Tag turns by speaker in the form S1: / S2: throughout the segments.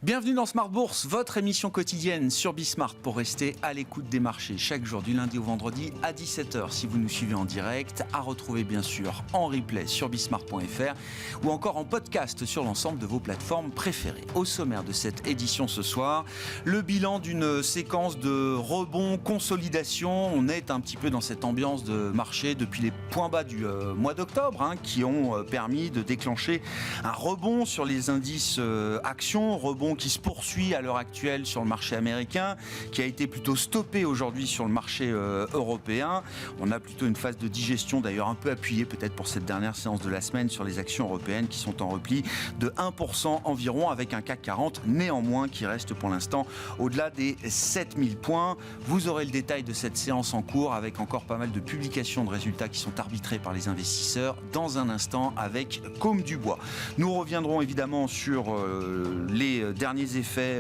S1: Bienvenue dans Smart Bourse, votre émission quotidienne sur Bismart pour rester à l'écoute des marchés chaque jour du lundi au vendredi à 17h si vous nous suivez en direct, à retrouver bien sûr en replay sur bismart.fr ou encore en podcast sur l'ensemble de vos plateformes préférées. Au sommaire de cette édition ce soir, le bilan d'une séquence de rebond, consolidation. On est un petit peu dans cette ambiance de marché depuis les points bas du mois d'octobre qui ont permis de déclencher un rebond sur les indices actions, rebond qui se poursuit à l'heure actuelle sur le marché américain, qui a été plutôt stoppé aujourd'hui sur le marché européen. On a plutôt une phase de digestion d'ailleurs un peu appuyée peut-être pour cette dernière séance de la semaine sur les actions européennes qui sont en repli de 1% environ, avec un CAC 40 néanmoins qui reste pour l'instant au-delà des 7000 points. Vous aurez le détail de cette séance en cours avec encore pas mal de publications de résultats qui sont arbitrés par les investisseurs dans un instant avec Côme Dubois. Nous reviendrons évidemment sur les derniers effets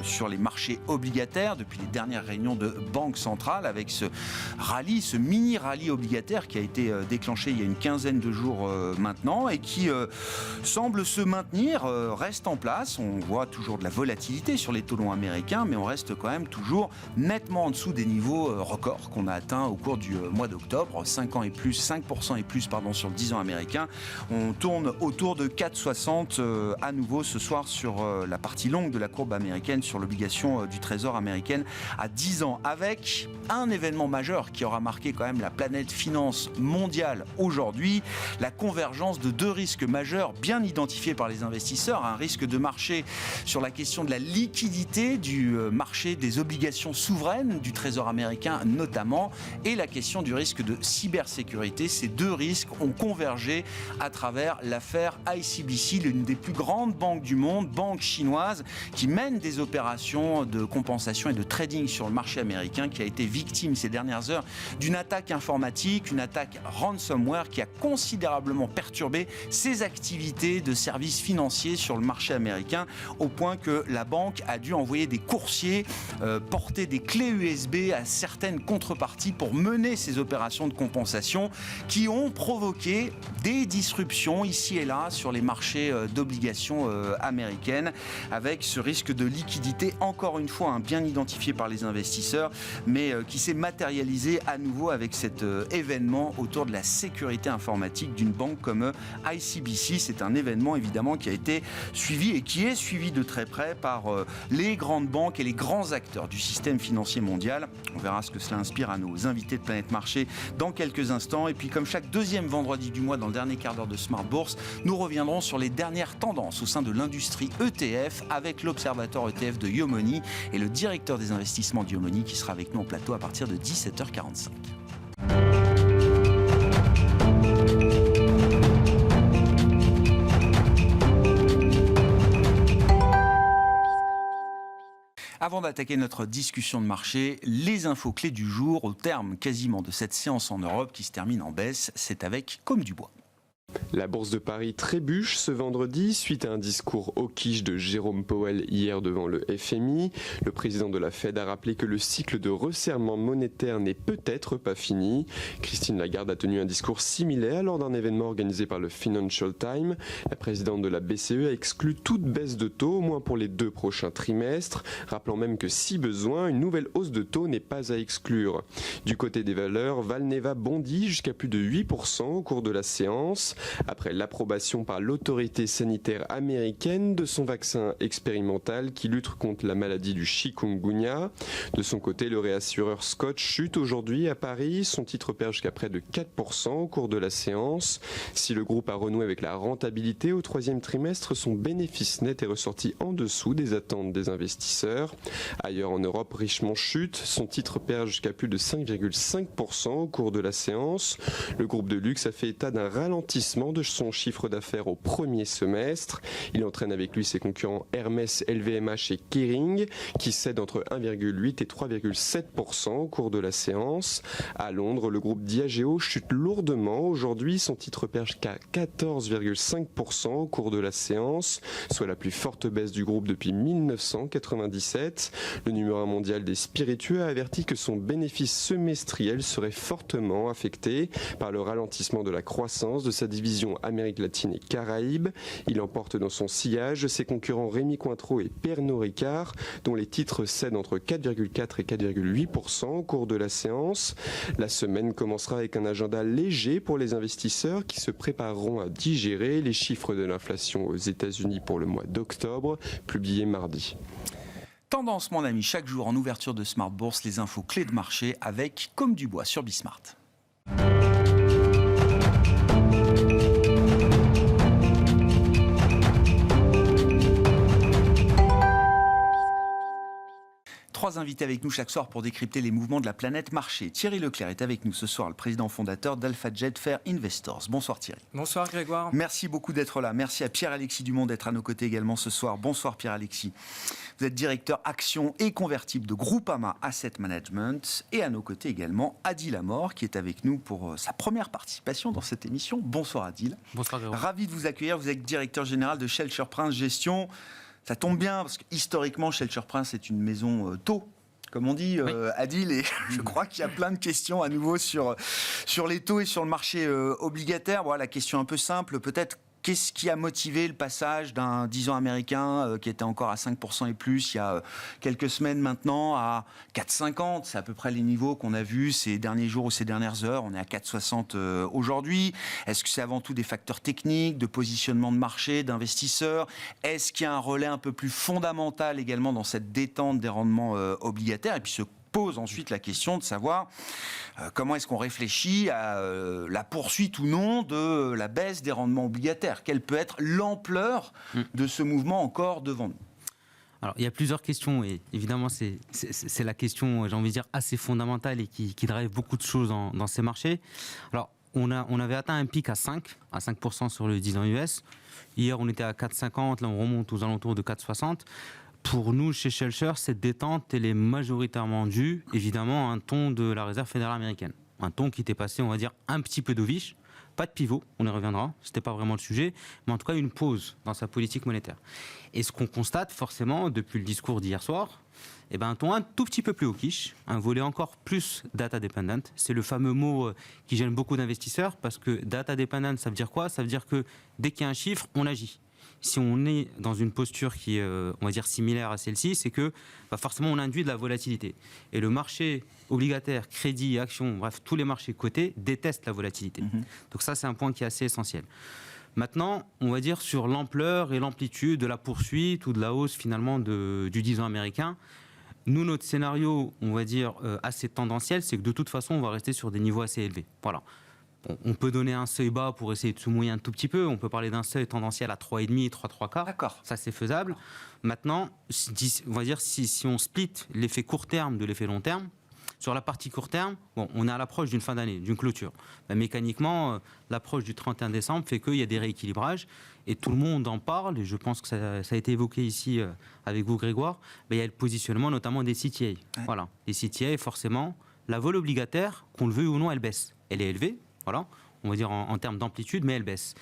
S1: sur les marchés obligataires depuis les dernières réunions de Banque Centrale, avec ce rallye, ce mini-rallye obligataire qui a été déclenché il y a une quinzaine de jours maintenant et qui semble se maintenir, reste en place. On voit toujours de la volatilité sur les taux longs américains, mais on reste quand même toujours nettement en dessous des niveaux records qu'on a atteints au cours du mois d'octobre, 5% et plus sur le 10 ans américain. On tourne autour de 4,60 à nouveau ce soir sur la partie longue de la courbe américaine, sur l'obligation du Trésor américaine à 10 ans, avec un événement majeur qui aura marqué quand même la planète finance mondiale aujourd'hui, la convergence de deux risques majeurs bien identifiés par les investisseurs, un risque de marché sur la question de la liquidité du marché des obligations souveraines du Trésor américain notamment, et la question du risque de cybersécurité. Ces deux risques ont convergé à travers l'affaire ICBC, l'une des plus grandes banques du monde, banque chinoise, qui mène des opérations de compensation et de trading sur le marché américain, qui a été victime ces dernières heures d'une attaque informatique, une attaque ransomware qui a considérablement perturbé ses activités de services financiers sur le marché américain, au point que la banque a dû envoyer des coursiers porter des clés USB à certaines contreparties pour mener ces opérations de compensation qui ont provoqué des disruptions ici et là sur les marchés d'obligations américaines, avec ce risque de liquidité, encore une fois bien identifié par les investisseurs, mais qui s'est matérialisé à nouveau avec cet événement autour de la sécurité informatique d'une banque comme ICBC. C'est un événement évidemment qui a été suivi et qui est suivi de très près par les grandes banques et les grands acteurs du système financier mondial. On verra ce que cela inspire à nos invités de Planète Marché dans quelques instants. Et puis comme chaque deuxième vendredi du mois dans le dernier quart d'heure de Smart Bourse, nous reviendrons sur les dernières tendances au sein de l'industrie ETF avec l'observateur ETF de Yomoni et le directeur des investissements de Yomoni qui sera avec nous en plateau à partir de 17h45. Avant d'attaquer notre discussion de marché, les infos clés du jour au terme quasiment de cette séance en Europe qui se termine en baisse, c'est avec Côme Dubois.
S2: La bourse de Paris trébuche ce vendredi suite à un discours hawkish de Jérôme Powell hier devant le FMI. Le président de la Fed a rappelé que le cycle de resserrement monétaire n'est peut-être pas fini. Christine Lagarde a tenu un discours similaire lors d'un événement organisé par le Financial Times. La présidente de la BCE a exclu toute baisse de taux, au moins pour les 2 prochains trimestres, rappelant même que si besoin, une nouvelle hausse de taux n'est pas à exclure. Du côté des valeurs, Valneva bondit jusqu'à plus de 8% au cours de la séance. Après l'approbation par l'autorité sanitaire américaine de son vaccin expérimental qui lutte contre la maladie du chikungunya. De son côté, le réassureur Scott chute aujourd'hui à Paris. Son titre perd jusqu'à près de 4% au cours de la séance. Si le groupe a renoué avec la rentabilité au 3e trimestre, son bénéfice net est ressorti en dessous des attentes des investisseurs. Ailleurs en Europe, Richemont chute. Son titre perd jusqu'à plus de 5,5% au cours de la séance. Le groupe de luxe a fait état d'un ralentissement de son chiffre d'affaires au premier semestre. Il entraîne avec lui ses concurrents Hermès, LVMH et Kering qui cèdent entre 1,8 et 3,7% au cours de la séance. À Londres, le groupe Diageo chute lourdement. Aujourd'hui, son titre perd jusqu'à 14,5% au cours de la séance, soit la plus forte baisse du groupe depuis 1997. Le numéro 1 mondial des spiritueux a averti que son bénéfice semestriel serait fortement affecté par le ralentissement de la croissance de sa division Amérique latine et Caraïbes. Il emporte dans son sillage ses concurrents Rémi Cointreau et Pernod Ricard, dont les titres cèdent entre 4,4 et 4,8% au cours de la séance. La semaine commencera avec un agenda léger pour les investisseurs qui se prépareront à digérer les chiffres de l'inflation aux États-Unis pour le mois d'octobre, publiés mardi.
S1: Tendance, mon ami, chaque jour en ouverture de Smart Bourse, les infos clés de marché avec Comme du Bois sur Bismart. Trois invités avec nous chaque soir pour décrypter les mouvements de la planète marché. Thierry Leclerc est avec nous ce soir, le président fondateur d'AlphaJet Fair Investors. Bonsoir Thierry.
S3: Bonsoir Grégoire.
S1: Merci beaucoup d'être là. Merci à Pierre-Alexis Dumont d'être à nos côtés également ce soir. Bonsoir Pierre-Alexis. Vous êtes directeur actions et convertibles de Groupama Asset Management. Et à nos côtés également Adil Amor qui est avec nous pour sa première participation dans cette émission. Bonsoir Adil.
S3: Bonsoir Grégoire.
S1: Ravi de vous accueillir. Vous êtes directeur général de Shelter Prince Gestion. Ça tombe bien, parce que historiquement, Shelter Prince est une maison taux, comme on dit, oui. Adil, et je crois qu'il y a plein de questions à nouveau sur les taux et sur le marché obligataire. Bon, la question un peu simple, peut-être, qu'est-ce qui a motivé le passage d'un 10 ans américain qui était encore à 5% et plus il y a quelques semaines maintenant à 4,50 ? C'est à peu près les niveaux qu'on a vus ces derniers jours ou ces dernières heures. On est à 4,60 aujourd'hui. Est-ce que c'est avant tout des facteurs techniques, de positionnement de marché, d'investisseurs ? Est-ce qu'il y a un relais un peu plus fondamental également dans cette détente des rendements obligataires ? Et puis se pose ensuite la question de savoir comment est-ce qu'on réfléchit à la poursuite ou non de la baisse des rendements obligataires. Quelle peut être l'ampleur de ce mouvement encore devant nous ?
S4: Alors, il y a plusieurs questions et évidemment, c'est la question, j'ai envie de dire, assez fondamentale et qui drive beaucoup de choses dans ces marchés. Alors, on avait atteint un pic à 5% sur le 10 ans US. Hier, on était à 4,50, là on remonte aux alentours de 4,60. Pour nous, chez Shelter, cette détente, elle est majoritairement due, évidemment, à un ton de la Réserve fédérale américaine. Un ton qui était passé, on va dire, un petit peu dovish, pas de pivot, on y reviendra, c'était pas vraiment le sujet, mais en tout cas une pause dans sa politique monétaire. Et ce qu'on constate forcément depuis le discours d'hier soir, un ton un tout petit peu plus hawkish, un volet encore plus data dependent. C'est le fameux mot qui gêne beaucoup d'investisseurs, parce que data dependent, ça veut dire quoi ? Ça veut dire que dès qu'il y a un chiffre, on agit. Si on est dans une posture qui est, on va dire, similaire à celle-ci, c'est que forcément on induit de la volatilité. Et le marché obligataire, crédit, action, bref, tous les marchés cotés détestent la volatilité. Donc ça, c'est un point qui est assez essentiel. Maintenant, on va dire sur l'ampleur et l'amplitude de la poursuite ou de la hausse finalement du 10 ans américain. Nous, notre scénario, on va dire, assez tendanciel, c'est que de toute façon, on va rester sur des niveaux assez élevés. Voilà. On peut donner un seuil bas pour essayer de se mouiller un tout petit peu. On peut parler d'un seuil tendanciel à 3,5, 3,75. D'accord. Ça, c'est faisable. Maintenant, on va dire si on split l'effet court terme de l'effet long terme, sur la partie court terme, on est à l'approche d'une fin d'année, d'une clôture. Mécaniquement, l'approche du 31 décembre fait qu'il y a des rééquilibrages et tout le monde en parle. Et je pense que ça a été évoqué ici avec vous, Grégoire. Il y a le positionnement notamment des CTA. Ouais. Voilà. Les CTA, forcément, la vol obligataire, qu'on le veuille ou non, elle baisse. Elle est élevée. Voilà, on va dire en termes d'amplitude, mais elle baisse.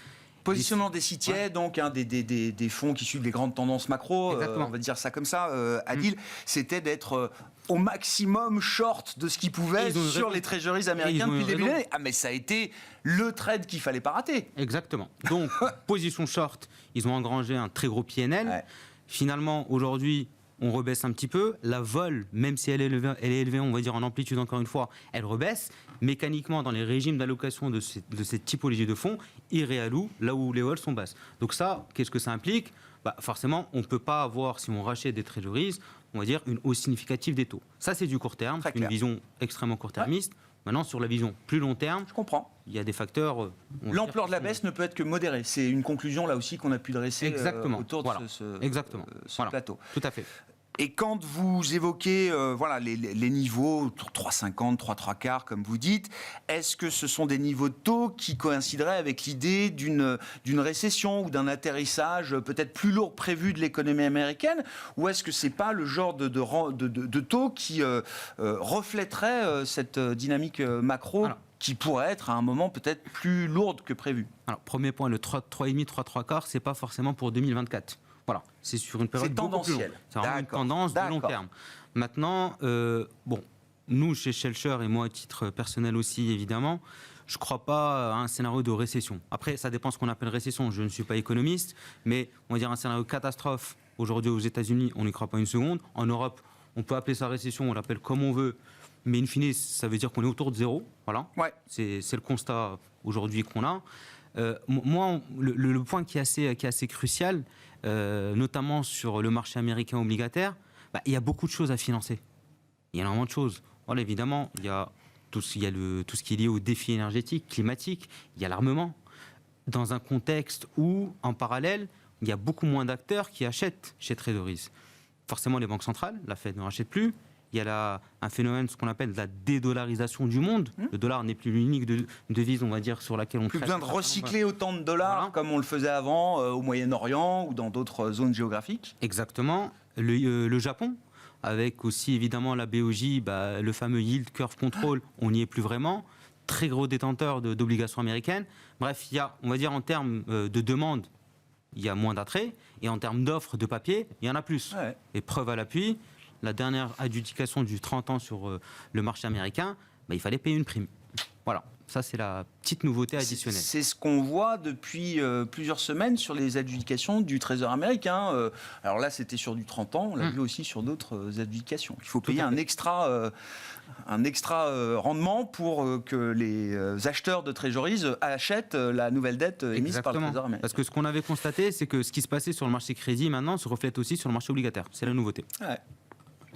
S1: Positionnement des CTA, ouais. Donc des fonds qui suivent les grandes tendances macro, on va dire ça comme ça, Adil, c'était d'être au maximum short de ce qu'ils pouvaient sur les treasuries américains depuis le début de l'année. Ah mais ça a été le trade qu'il ne fallait pas rater.
S4: Exactement. Donc, position short, ils ont engrangé un très gros PNL. Ouais. Finalement, aujourd'hui, on rebaisse un petit peu. La vol, même si elle est élevée, on va dire en amplitude encore une fois, elle rebaisse. Mécaniquement, dans les régimes d'allocation de cette typologie de fonds, ils réallouent là où les vols sont basses. Donc ça, qu'est-ce que ça implique ? Forcément, on ne peut pas avoir, si on rachète des treasuries, on va dire une hausse significative des taux. Ça, c'est du court terme, une vision extrêmement court-termiste. Ouais. Maintenant, sur la vision plus long terme,
S1: je comprends.
S4: Il y a des facteurs...
S1: L'ampleur de la baisse ne peut être que modérée. C'est une conclusion, là aussi, qu'on a pu dresser autour de ce plateau.
S4: Tout à fait.
S1: Et quand vous évoquez les niveaux, 3,50, 3,75, comme vous dites, est-ce que ce sont des niveaux de taux qui coïncideraient avec l'idée d'une récession ou d'un atterrissage peut-être plus lourd prévu de l'économie américaine ? Ou est-ce que ce n'est pas le genre de taux qui reflèterait cette dynamique macro qui pourrait être à un moment peut-être plus lourde que prévu ?
S4: Alors, premier point, le 3,5, 3,75, ce n'est pas forcément pour 2024. Voilà, c'est sur une période beaucoup plus longue. C'est vraiment une tendance de long terme. Maintenant, nous, chez Shelter, et moi à titre personnel aussi, évidemment, je ne crois pas à un scénario de récession. Après, ça dépend ce qu'on appelle récession. Je ne suis pas économiste, mais on va dire un scénario catastrophe. Aujourd'hui, aux États-Unis, on n'y croit pas une seconde. En Europe, on peut appeler ça récession, on l'appelle comme on veut, mais in fine, ça veut dire qu'on est autour de zéro. Voilà.
S1: Ouais.
S4: C'est le constat aujourd'hui qu'on a. Moi, le point qui est assez crucial, notamment sur le marché américain obligataire, il y a beaucoup de choses à financer. Il y a énormément de choses. Voilà, évidemment, il y a tout ce qui est lié aux défis énergétiques, climatiques, il y a l'armement. Dans un contexte où, en parallèle, il y a beaucoup moins d'acteurs qui achètent chez Treasuries. Forcément, les banques centrales, la Fed ne rachète plus. Il y a un phénomène, ce qu'on appelle la dédollarisation du monde. Le dollar n'est plus l'unique devise, on va dire, sur laquelle on
S1: Plus
S4: traite.
S1: besoin de recycler autant de dollars
S4: Voilà.
S1: comme on le faisait avant au Moyen-Orient ou dans d'autres zones géographiques.
S4: Exactement. Le Japon, avec aussi évidemment la BOJ, le fameux yield curve control, on n'y est plus vraiment. Très gros détenteur d'obligations américaines. Bref, il y a, on va dire, en termes de demande, il y a moins d'attrait. Et en termes d'offres de papier, il y en a plus.
S1: Ouais.
S4: Et preuve à l'appui, la dernière adjudication du 30 ans sur le marché américain, il fallait payer une prime. Voilà. Ça, c'est la petite nouveauté additionnelle.
S1: C'est ce qu'on voit depuis plusieurs semaines sur les adjudications du Trésor américain. Alors là, c'était sur du 30 ans, on l'a vu aussi sur d'autres adjudications. Il faut payer un extra rendement pour que les acheteurs de Treasuries achètent la nouvelle dette émise par le Trésor américain.
S4: Parce que ce qu'on avait constaté, c'est que ce qui se passait sur le marché crédit maintenant se reflète aussi sur le marché obligataire. C'est la nouveauté.
S1: Ouais.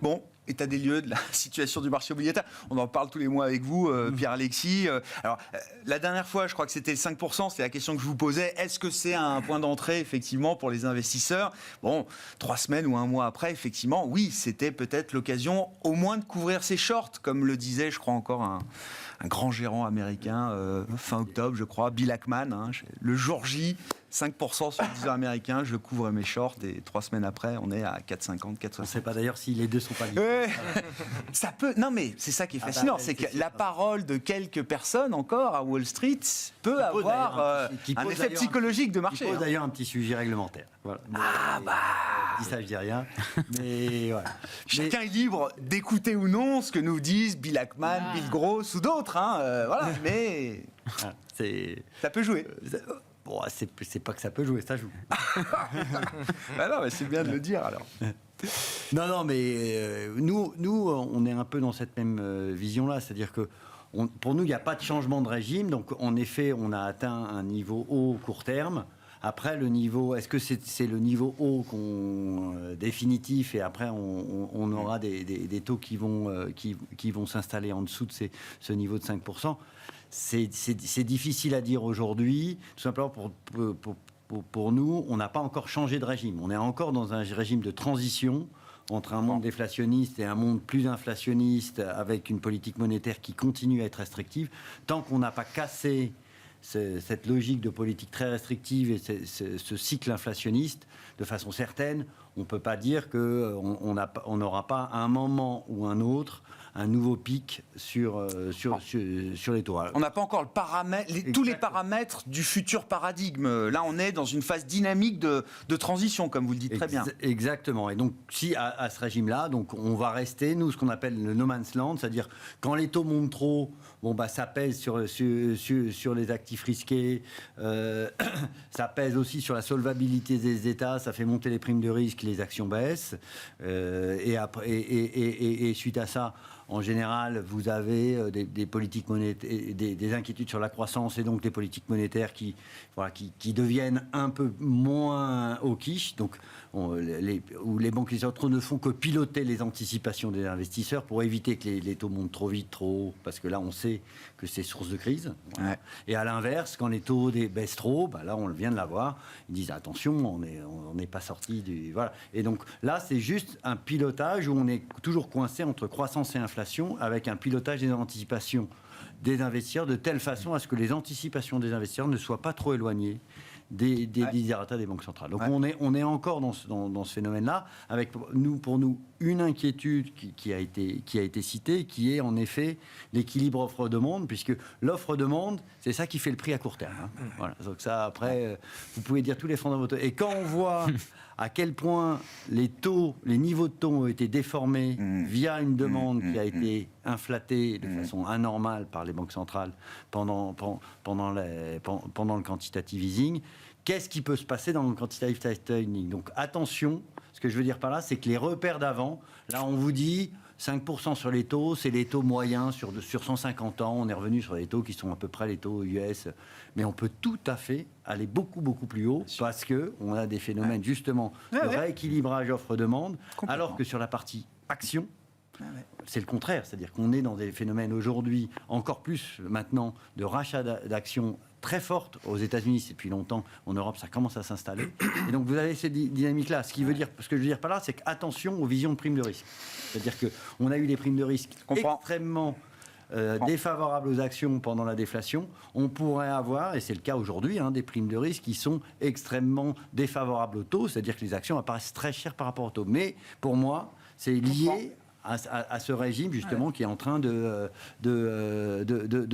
S1: Bon, état des lieux de la situation du marché obligataire. On en parle tous les mois avec vous, Pierre-Alexis. Alors, la dernière fois, je crois que c'était 5%, c'est la question que je vous posais. Est-ce que c'est un point d'entrée, effectivement, pour les investisseurs ? Bon, 3 semaines ou un mois après, effectivement, oui, c'était peut-être l'occasion au moins de couvrir ses shorts, comme le disait, je crois, encore un grand gérant américain, fin octobre, je crois, Bill Ackman. Le jour J, 5% sur le 10 ans américain, je couvre mes shorts et 3 semaines après, on est à 4,50, 4,60.
S3: On ne sait pas d'ailleurs si les deux sont pas liés.
S1: Ouais. Ça peut. Non, mais c'est ça qui est fascinant, c'est que la parole de quelques personnes encore à Wall Street peut avoir un effet psychologique de marché.
S3: Il pose d'ailleurs un petit sujet réglementaire. Voilà. Je dis ça, je dis rien. Mais voilà.
S1: Chacun est libre d'écouter ou non ce que nous disent Bill Ackman, Bill Gross ou d'autres. Voilà, mais ça peut jouer.
S3: Bon, c'est pas que ça peut jouer, ça joue.
S1: Non, mais c'est bien de le dire alors.
S3: Non, mais nous, on est un peu dans cette même vision-là, c'est-à-dire que pour nous, il n'y a pas de changement de régime, donc en effet, on a atteint un niveau haut court terme. Après, le niveau, est-ce que c'est le niveau haut définitif et après on aura des taux qui vont s'installer en dessous de ce niveau de 5%? C'est difficile à dire aujourd'hui, tout simplement pour nous, on n'a pas encore changé de régime. On est encore dans un régime de transition entre un monde déflationniste et un monde plus inflationniste avec une politique monétaire qui continue à être restrictive. Tant qu'on n'a pas cassé cette logique de politique très restrictive et ce cycle inflationniste, de façon certaine, on ne peut pas dire qu'on n'aura pas à un moment ou un autre un nouveau pic sur les taux.
S1: On n'a pas encore tous les paramètres du futur paradigme. Là, on est dans une phase dynamique de transition, comme vous le dites très bien.
S3: Exactement. Et donc, si à ce régime-là, donc on va rester, nous, ce qu'on appelle le no man's land, c'est-à-dire quand les taux montent trop, ça pèse sur les actifs risqués, ça pèse aussi sur la solvabilité des États, ça fait monter les primes de risque, les actions baissent, et suite à ça, en général, vous avez des politiques monétaires, des inquiétudes sur la croissance et donc des politiques monétaires qui deviennent un peu moins au quiche. Donc, où les banques centrales ne font que piloter les anticipations des investisseurs pour éviter que les taux montent trop vite, trop haut, parce que là, on sait que c'est source de crise. Voilà. Ouais. Et à l'inverse, quand les taux baissent trop, là, on vient de l'avoir, ils disent attention, on n'est pas sorti du... Voilà. Et donc là, c'est juste un pilotage où on est toujours coincé entre croissance et inflation, avec un pilotage des anticipations des investisseurs de telle façon à ce que les anticipations des investisseurs ne soient pas trop éloignées des desiderata des banques centrales. Donc on est encore dans ce phénomène-là, avec pour nous une inquiétude qui a été citée, qui est en effet l'équilibre offre-demande, puisque l'offre-demande, c'est ça qui fait le prix à court terme. Voilà. Donc ça, après, vous pouvez dire tous les fondamentaux. Et quand on voit à quel point les niveaux de taux ont été déformés via une demande qui a été inflatée de façon anormale par les banques centrales pendant le quantitative easing, qu'est-ce qui peut se passer dans le quantitative tightening? Donc attention, ce que je veux dire par là, c'est que les repères d'avant, là on vous dit 5% sur les taux, c'est les taux moyens sur 150 ans. On est revenu sur les taux qui sont à peu près les taux US. Mais on peut tout à fait aller beaucoup, beaucoup plus haut parce qu'on a des phénomènes justement de rééquilibrage offre-demande, alors que sur la partie action, c'est le contraire. C'est-à-dire qu'on est dans des phénomènes aujourd'hui, encore plus maintenant, de rachat d'actions très forte aux États-Unis, c'est depuis longtemps. En Europe, ça commence à s'installer. Et donc, vous avez cette dynamique-là. Ce que je veux dire par là, c'est qu'attention aux visions de primes de risque. C'est-à-dire qu'on a eu des primes de risque extrêmement défavorables aux actions pendant la déflation. On pourrait avoir, et c'est le cas aujourd'hui, des primes de risque qui sont extrêmement défavorables aux taux. C'est-à-dire que les actions apparaissent très chères par rapport aux taux. Mais pour moi, c'est lié à ce régime justement qui est en train de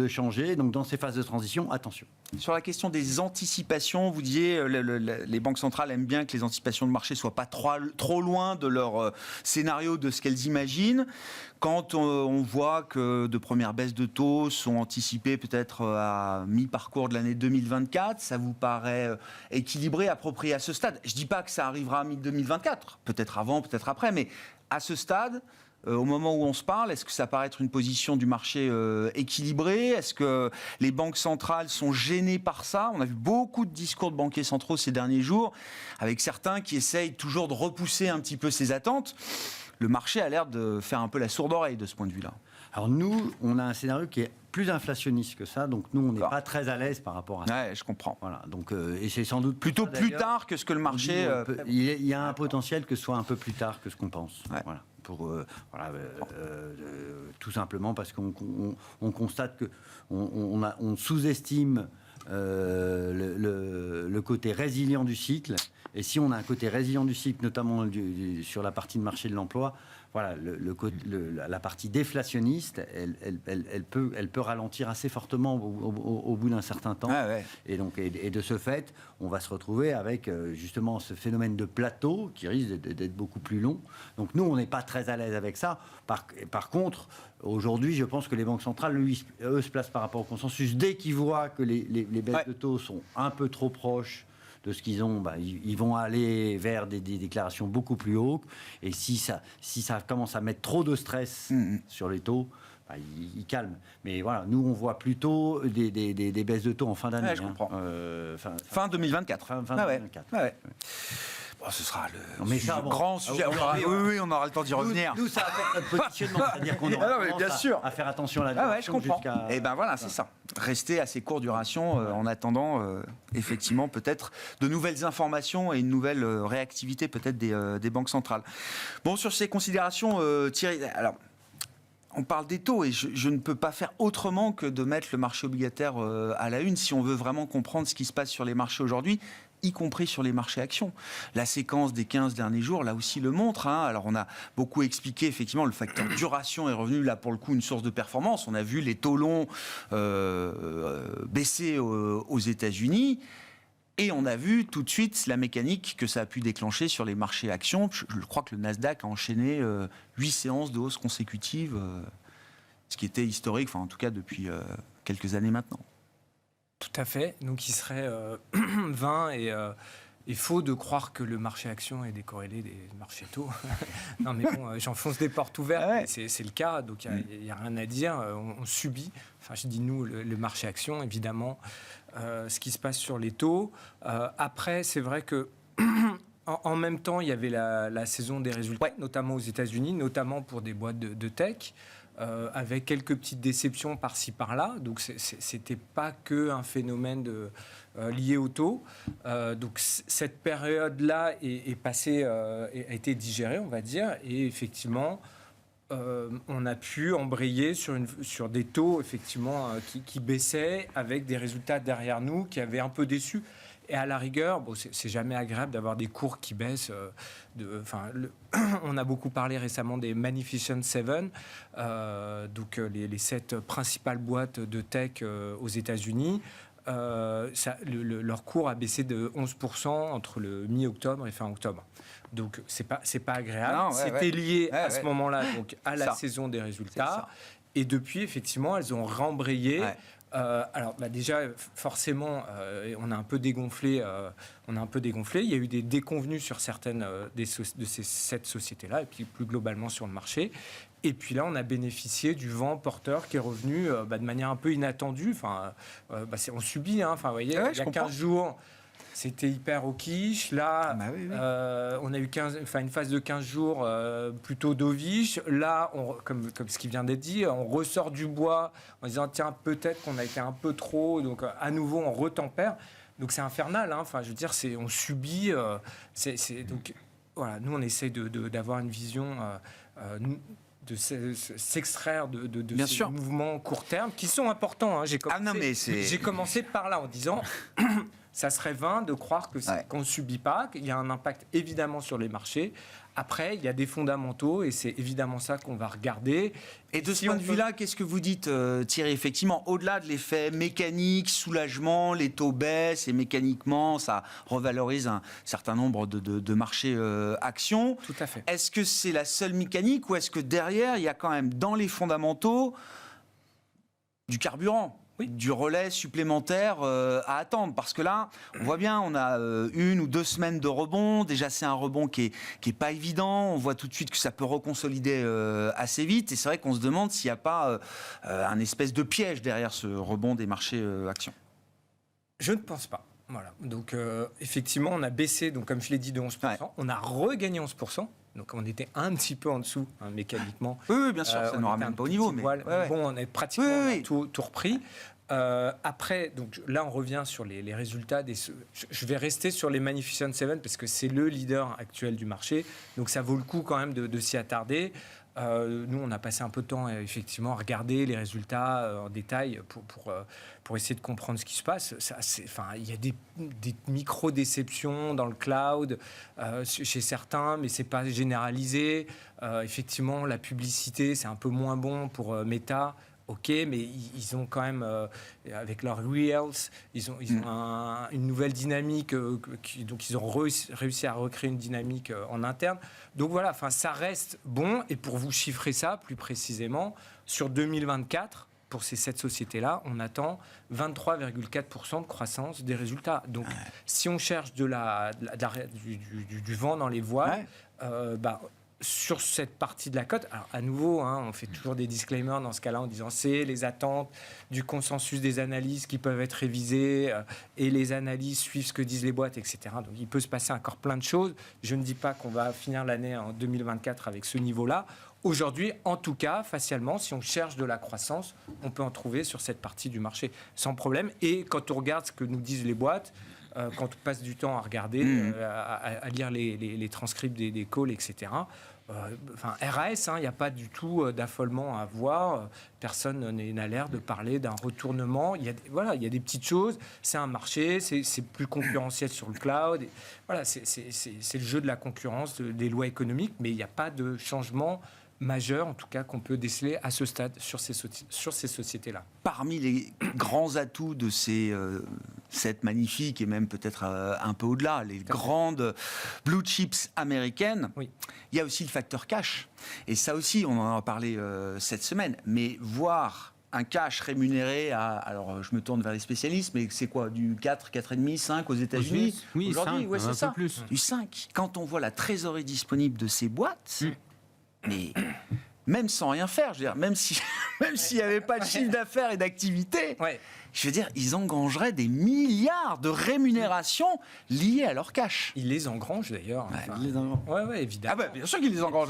S3: changer. Donc dans ces phases de transition, attention.
S1: Sur la question des anticipations, vous disiez les banques centrales aiment bien que les anticipations de marché ne soient pas trop loin de leur scénario, de ce qu'elles imaginent. Quand on voit que de premières baisses de taux sont anticipées peut-être à mi-parcours de l'année 2024, ça vous paraît équilibré, approprié à ce stade? Je ne dis pas que ça arrivera à mi-2024, peut-être avant, peut-être après, mais à ce stade, au moment où on se parle, est-ce que ça paraît être une position du marché équilibrée? Est-ce que les banques centrales sont gênées par ça? On a vu beaucoup de discours de banquiers centraux ces derniers jours, avec certains qui essayent toujours de repousser un petit peu ces attentes. Le marché a l'air de faire un peu la sourde oreille de ce point de vue-là.
S3: Alors nous, on a un scénario qui est plus inflationniste que ça, donc nous, on n'est pas très à l'aise par rapport à ça.
S1: Ouais, je comprends.
S3: Voilà, donc, et c'est sans doute
S1: plutôt plus tard que ce que le marché...
S3: Il y a un potentiel que ce soit un peu plus tard que ce qu'on pense. Ouais. Voilà. Tout simplement parce qu'on constate que on sous-estime le côté résilient du cycle. Et si on a un côté résilient du cycle, notamment sur la partie de marché de l'emploi, voilà, la partie déflationniste, elle peut ralentir assez fortement au bout d'un certain temps. Ah ouais. Et de ce fait, on va se retrouver avec justement ce phénomène de plateau qui risque d'être beaucoup plus long. Donc nous, on n'est pas très à l'aise avec ça. Par contre, aujourd'hui, je pense que les banques centrales, eux, se placent par rapport au consensus. Dès qu'ils voient que les baisses de taux sont un peu trop proches de ce qu'ils ont, ils vont aller vers des déclarations beaucoup plus hautes. Et si ça commence à mettre trop de stress sur les taux, ils calment. Mais voilà, nous, on voit plutôt des baisses de taux en fin d'année.
S1: Ouais, je comprends. Fin 2024.
S3: Fin 2024.
S1: Ouais. Bon, ce sera le grand sujet. Oui, on aura le temps d'y revenir.
S3: Nous, ça affecte notre positionnement. C'est-à-dire qu'on aura à faire attention à la
S1: je
S3: duration.
S1: comprends. Et voilà, c'est ça. Rester assez court duration en attendant, effectivement, peut-être de nouvelles informations et une nouvelle réactivité peut-être des banques centrales. Bon, sur ces considérations, Thierry, alors... On parle des taux et je ne peux pas faire autrement que de mettre le marché obligataire à la une si on veut vraiment comprendre ce qui se passe sur les marchés aujourd'hui, y compris sur les marchés actions. La séquence des 15 derniers jours, là aussi, le montre. Alors, on a beaucoup expliqué, effectivement, le facteur duration est revenu, là, pour le coup, une source de performance. On a vu les taux longs baisser aux États-Unis. Et on a vu tout de suite la mécanique que ça a pu déclencher sur les marchés actions. Je crois que le Nasdaq a enchaîné 8 séances de hausse consécutive, ce qui était historique, enfin en tout cas depuis quelques années maintenant.
S5: Tout à fait. Donc il serait 20 et faux de croire que le marché action est décorrélé des marchés taux. Non mais bon, j'enfonce des portes ouvertes. Ouais. C'est le cas, donc il n'y a rien à dire. On subit, enfin je dis nous, le marché action, évidemment, ce qui se passe sur les taux. Après, c'est vrai que en même temps, il y avait la saison des résultats, notamment aux États-Unis, notamment pour des boîtes de tech. Avec quelques petites déceptions par-ci par-là, donc c'était pas que un phénomène lié au taux. Donc cette période-là est passée, a été digérée, on va dire, et effectivement, on a pu embrayer sur des taux effectivement qui baissaient avec des résultats derrière nous qui avaient un peu déçu. Et à la rigueur, bon, c'est jamais agréable d'avoir des cours qui baissent. On a beaucoup parlé récemment des Magnificent Seven, donc les 7 principales boîtes de tech aux États-Unis. Leur cours a baissé de 11% entre le mi-octobre et fin octobre. Donc c'est pas agréable.
S1: Non,
S5: C'était lié à ce moment-là donc à la saison des résultats.
S1: Ça.
S5: Et depuis, effectivement, elles ont rembrayé.
S1: Ouais.
S5: Alors déjà, forcément, on a un peu dégonflé. Il y a eu des déconvenues sur certaines de ces 7 sociétés-là, et puis plus globalement sur le marché. Et puis là, on a bénéficié du vent porteur qui est revenu de manière un peu inattendue. On subit. Vous voyez, il y a 15 jours, c'était hyper au quiche. Là, on a eu une phase de 15 jours plutôt dovish. Là, comme ce qui vient d'être dit, on ressort du bois en disant tiens, peut-être qu'on a été un peu trop. Donc, à nouveau, on retempère. Donc, c'est infernal. Je veux dire, on subit. Donc, voilà, nous, on essaie d'avoir une vision. De s'extraire de ces mouvements court terme qui sont importants. J'ai commencé par là en disant ça serait vain de croire qu'on ne subit pas, qu'il y a un impact évidemment sur les marchés. Après, il y a des fondamentaux et c'est évidemment ça qu'on va regarder.
S1: Et de ce point de vue-là, qu'est-ce que vous dites, Thierry? Effectivement, au-delà de l'effet mécanique, soulagement, les taux baissent et mécaniquement, ça revalorise un certain nombre de marchés actions.
S5: Tout à fait.
S1: Est-ce que c'est la seule mécanique ou est-ce que derrière, il y a quand même dans les fondamentaux du carburant? Oui, du relais supplémentaire à attendre. Parce que là, on voit bien, on a 1 ou 2 semaines de rebond. Déjà, c'est un rebond qui est pas évident. On voit tout de suite que ça peut reconsolider assez vite. Et c'est vrai qu'on se demande s'il n'y a pas un espèce de piège derrière ce rebond des marchés actions.
S5: Je ne pense pas. Voilà. Donc, effectivement, on a baissé, donc, comme je l'ai dit, de 11%. Ouais. On a regagné 11%. Donc on était un petit peu en dessous, mécaniquement.
S1: Oui, bien sûr, ça ne nous ramène pas au niveau. Mais...
S5: Bon, on est pratiquement tout repris. Après, donc, là, on revient sur les résultats. Je vais rester sur les Magnificent Seven parce que c'est le leader actuel du marché. Donc ça vaut le coup quand même de s'y attarder. Nous, on a passé un peu de temps effectivement à regarder les résultats en détail pour essayer de comprendre ce qui se passe. Il y a des micro-déceptions dans le cloud chez certains, mais ce n'est pas généralisé. Effectivement, la publicité, c'est un peu moins bon pour Meta. Ok, mais ils ont quand même, avec leurs Reels, ils ont une nouvelle dynamique, donc ils ont réussi à recréer une dynamique en interne. Donc voilà, ça reste bon. Et pour vous chiffrer ça plus précisément, sur 2024, pour ces 7 sociétés-là, on attend 23,4% de croissance des résultats. Donc si on cherche du vent dans les voiles, sur cette partie de la cote, alors à nouveau, on fait toujours des disclaimers dans ce cas-là en disant c'est les attentes du consensus des analyses qui peuvent être révisées et les analyses suivent ce que disent les boîtes, etc. Donc il peut se passer encore plein de choses. Je ne dis pas qu'on va finir l'année en 2024 avec ce niveau-là. Aujourd'hui, en tout cas, facialement, si on cherche de la croissance, on peut en trouver sur cette partie du marché sans problème. Et quand on regarde ce que nous disent les boîtes, quand on passe du temps à regarder, à lire les transcripts des calls, etc. RAS, il n'y a pas du tout d'affolement à voir. Personne n'a l'air de parler d'un retournement. Il y a des petites choses. C'est un marché, c'est plus concurrentiel sur le cloud. Et voilà, c'est le jeu de la concurrence, des lois économiques, mais il n'y a pas de changement majeur, en tout cas, qu'on peut déceler à ce stade sur ces sociétés-là.
S1: Parmi les grands atouts de cette magnifique et même peut-être un peu au-delà, les grandes blue chips américaines, il y a aussi le facteur cash. Et ça aussi, on en a parlé cette semaine. Mais voir un cash rémunéré alors je me tourne vers les spécialistes, mais c'est quoi, du 4, 4,5, 5 aux États-Unis?
S4: Oui,
S1: aujourd'hui,
S4: 5,
S1: c'est ça.
S4: Plus.
S1: Du 5. Quand on voit la trésorerie disponible de ces boîtes, mais même sans rien faire, je veux dire, même s'il n'y avait pas de chiffre d'affaires et d'activité, je veux dire, ils engrangeraient des milliards de rémunérations liées à leur cash.
S5: Ils les engrangent d'ailleurs.
S3: Ils les engrangent.
S5: Oui, évidemment.
S1: Bien sûr qu'ils les engrangent.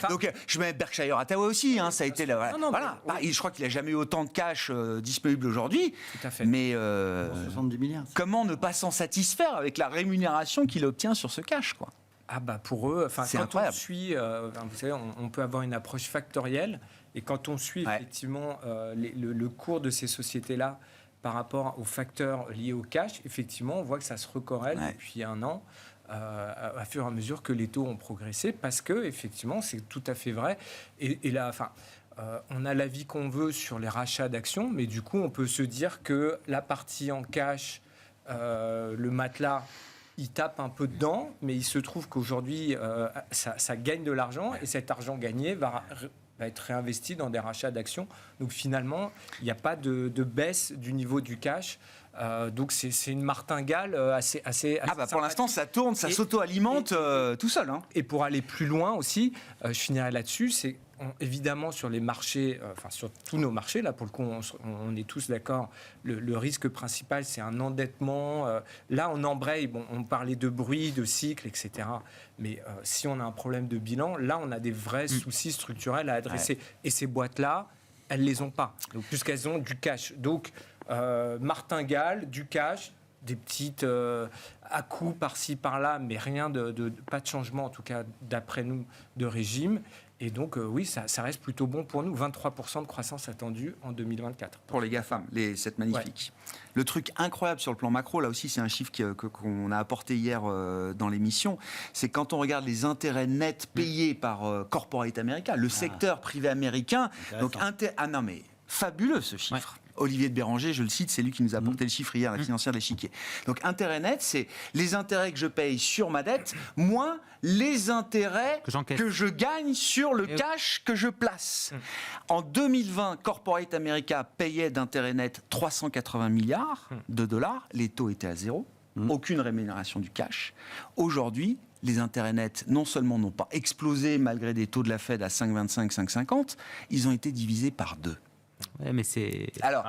S1: Donc, je mets Berkshire Hathaway aussi. Ça a été je crois qu'il n'a jamais eu autant de cash disponible aujourd'hui.
S5: Tout à fait.
S1: Mais
S3: 70 milliards.
S1: Comment ne pas s'en satisfaire avec la rémunération qu'il obtient sur ce cash, quoi?
S5: Pour eux,
S1: c'est
S5: quand
S1: incroyable.
S5: On suit, vous savez, on peut avoir une approche factorielle, et quand on suit effectivement le cours de ces sociétés-là par rapport aux facteurs liés au cash, effectivement, on voit que ça se recorrèle
S1: Ouais.
S5: depuis un an. À fur et à mesure que les taux ont progressé, parce que effectivement, c'est tout à fait vrai. Et là, on a l'avis qu'on veut sur les rachats d'actions, mais du coup, on peut se dire que la partie en cash, le matelas, il tape un peu dedans, mais il se trouve qu'aujourd'hui, ça gagne de l'argent, et cet argent gagné va être réinvesti dans des rachats d'actions. Donc finalement, il n'y a pas de baisse du niveau du cash. Donc c'est une martingale assez
S1: Pour
S5: sympathique.
S1: l'instant, ça tourne, ça s'auto-alimente tout seul. Hein.
S5: Et pour aller plus loin aussi, je finirai là-dessus, c'est évidemment sur les marchés, sur tous nos marchés, là pour le coup on est tous d'accord, le risque principal c'est un endettement. Là on embraye, on parlait de bruit, de cycle, etc. Mais si on a un problème de bilan, là on a des vrais soucis structurels à adresser. Ouais. Et ces boîtes-là, elles ne les ont pas, donc, puisqu'elles ont du cash. Donc martingale, du cash, des petites à-coups par-ci, par-là, mais rien pas de changement, en tout cas d'après nous, de régime. Et donc, oui, ça reste plutôt bon pour nous. 23% de croissance attendue en 2024.
S1: Pour les GAFAM, cette magnifique. Ouais. Le truc incroyable sur le plan macro, là aussi, c'est un chiffre qu'on a apporté hier dans l'émission, c'est quand on regarde les intérêts nets payés par Corporate America, le secteur privé américain. Donc, non mais, fabuleux ce chiffre. Ouais. Olivier de Béranger, je le cite, c'est lui qui nous a apporté le chiffre hier, la financière de l'échiquier. Donc, intérêt net, c'est les intérêts que je paye sur ma dette, moins les intérêts que je gagne sur le cash que je place. En 2020, Corporate America payait d'intérêt net 380 milliards de dollars. Les taux étaient à zéro. Aucune rémunération du cash. Aujourd'hui, les intérêts nets, non seulement n'ont pas explosé malgré des taux de la Fed à 5,25, 5,50, ils ont été divisés par 2.
S4: Ouais, mais c'est...
S1: Alors,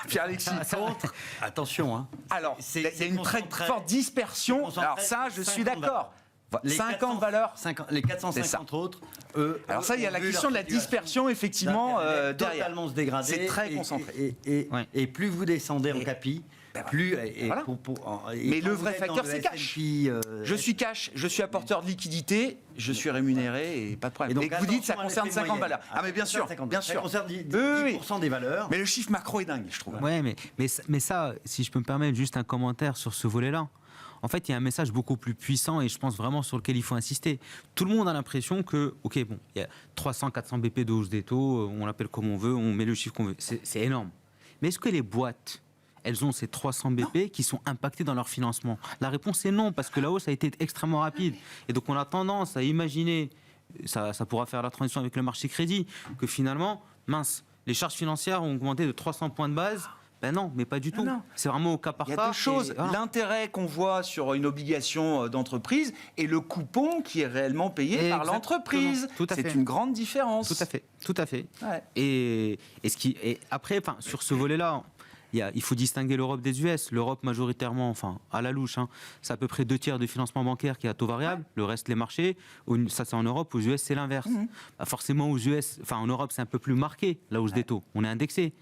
S1: Pierre-Alexis,
S3: attention. Hein.
S1: Alors, il y a une très forte dispersion. Alors ça, je suis d'accord.
S3: Les
S1: 50 valeurs.
S3: Les 450 autres, eux...
S1: Alors ça, il y a la question de la dispersion, effectivement, derrière.
S3: Totalement se dégrader.
S1: C'est très concentré.
S3: Et plus vous descendez en capi... plus
S1: voilà. Mais le vrai facteur, c'est cash. Je suis cash, je suis apporteur de liquidité, je suis rémunéré et pas de problème. Et donc, vous dites ça concerne 50 valeurs. Ah mais bien sûr, bien sûr.
S3: Ça concerne 10% des valeurs.
S1: Mais le chiffre macro est dingue, je trouve.
S4: Ouais, mais ça, si je peux me permettre juste un commentaire sur ce volet-là. En fait, il y a un message beaucoup plus puissant et je pense vraiment sur lequel il faut insister. Tout le monde a l'impression que, ok, bon, il y a 300, 400 BP de hausse des taux, on l'appelle comme on veut, on met le chiffre qu'on veut. C'est énorme. Mais est-ce que les boîtes, elles ont ces 300 BP qui sont impactés dans leur financement? La réponse est non, parce que la hausse a été extrêmement rapide. Et donc on a tendance à imaginer, ça pourra faire la transition avec le marché crédit, que finalement, mince, les charges financières ont augmenté de 300 points de base. Ben non, mais pas du tout. C'est vraiment au cas par cas.
S1: Il y a deux choses.
S4: Voilà.
S1: L'intérêt qu'on voit sur une obligation d'entreprise et le coupon qui est réellement payé par l'entreprise. C'est une grande différence.
S4: Tout à fait.
S1: Ouais.
S4: Et après, sur ce volet-là, il faut distinguer l'Europe des US. L'Europe majoritairement, à la louche, c'est à peu près 2/3 du financement bancaire qui est à taux variable. Le reste, les marchés. Ça, c'est en Europe. Aux US, c'est l'inverse. Forcément, aux US, en Europe, c'est un peu plus marqué, la hausse des taux. On est indexé.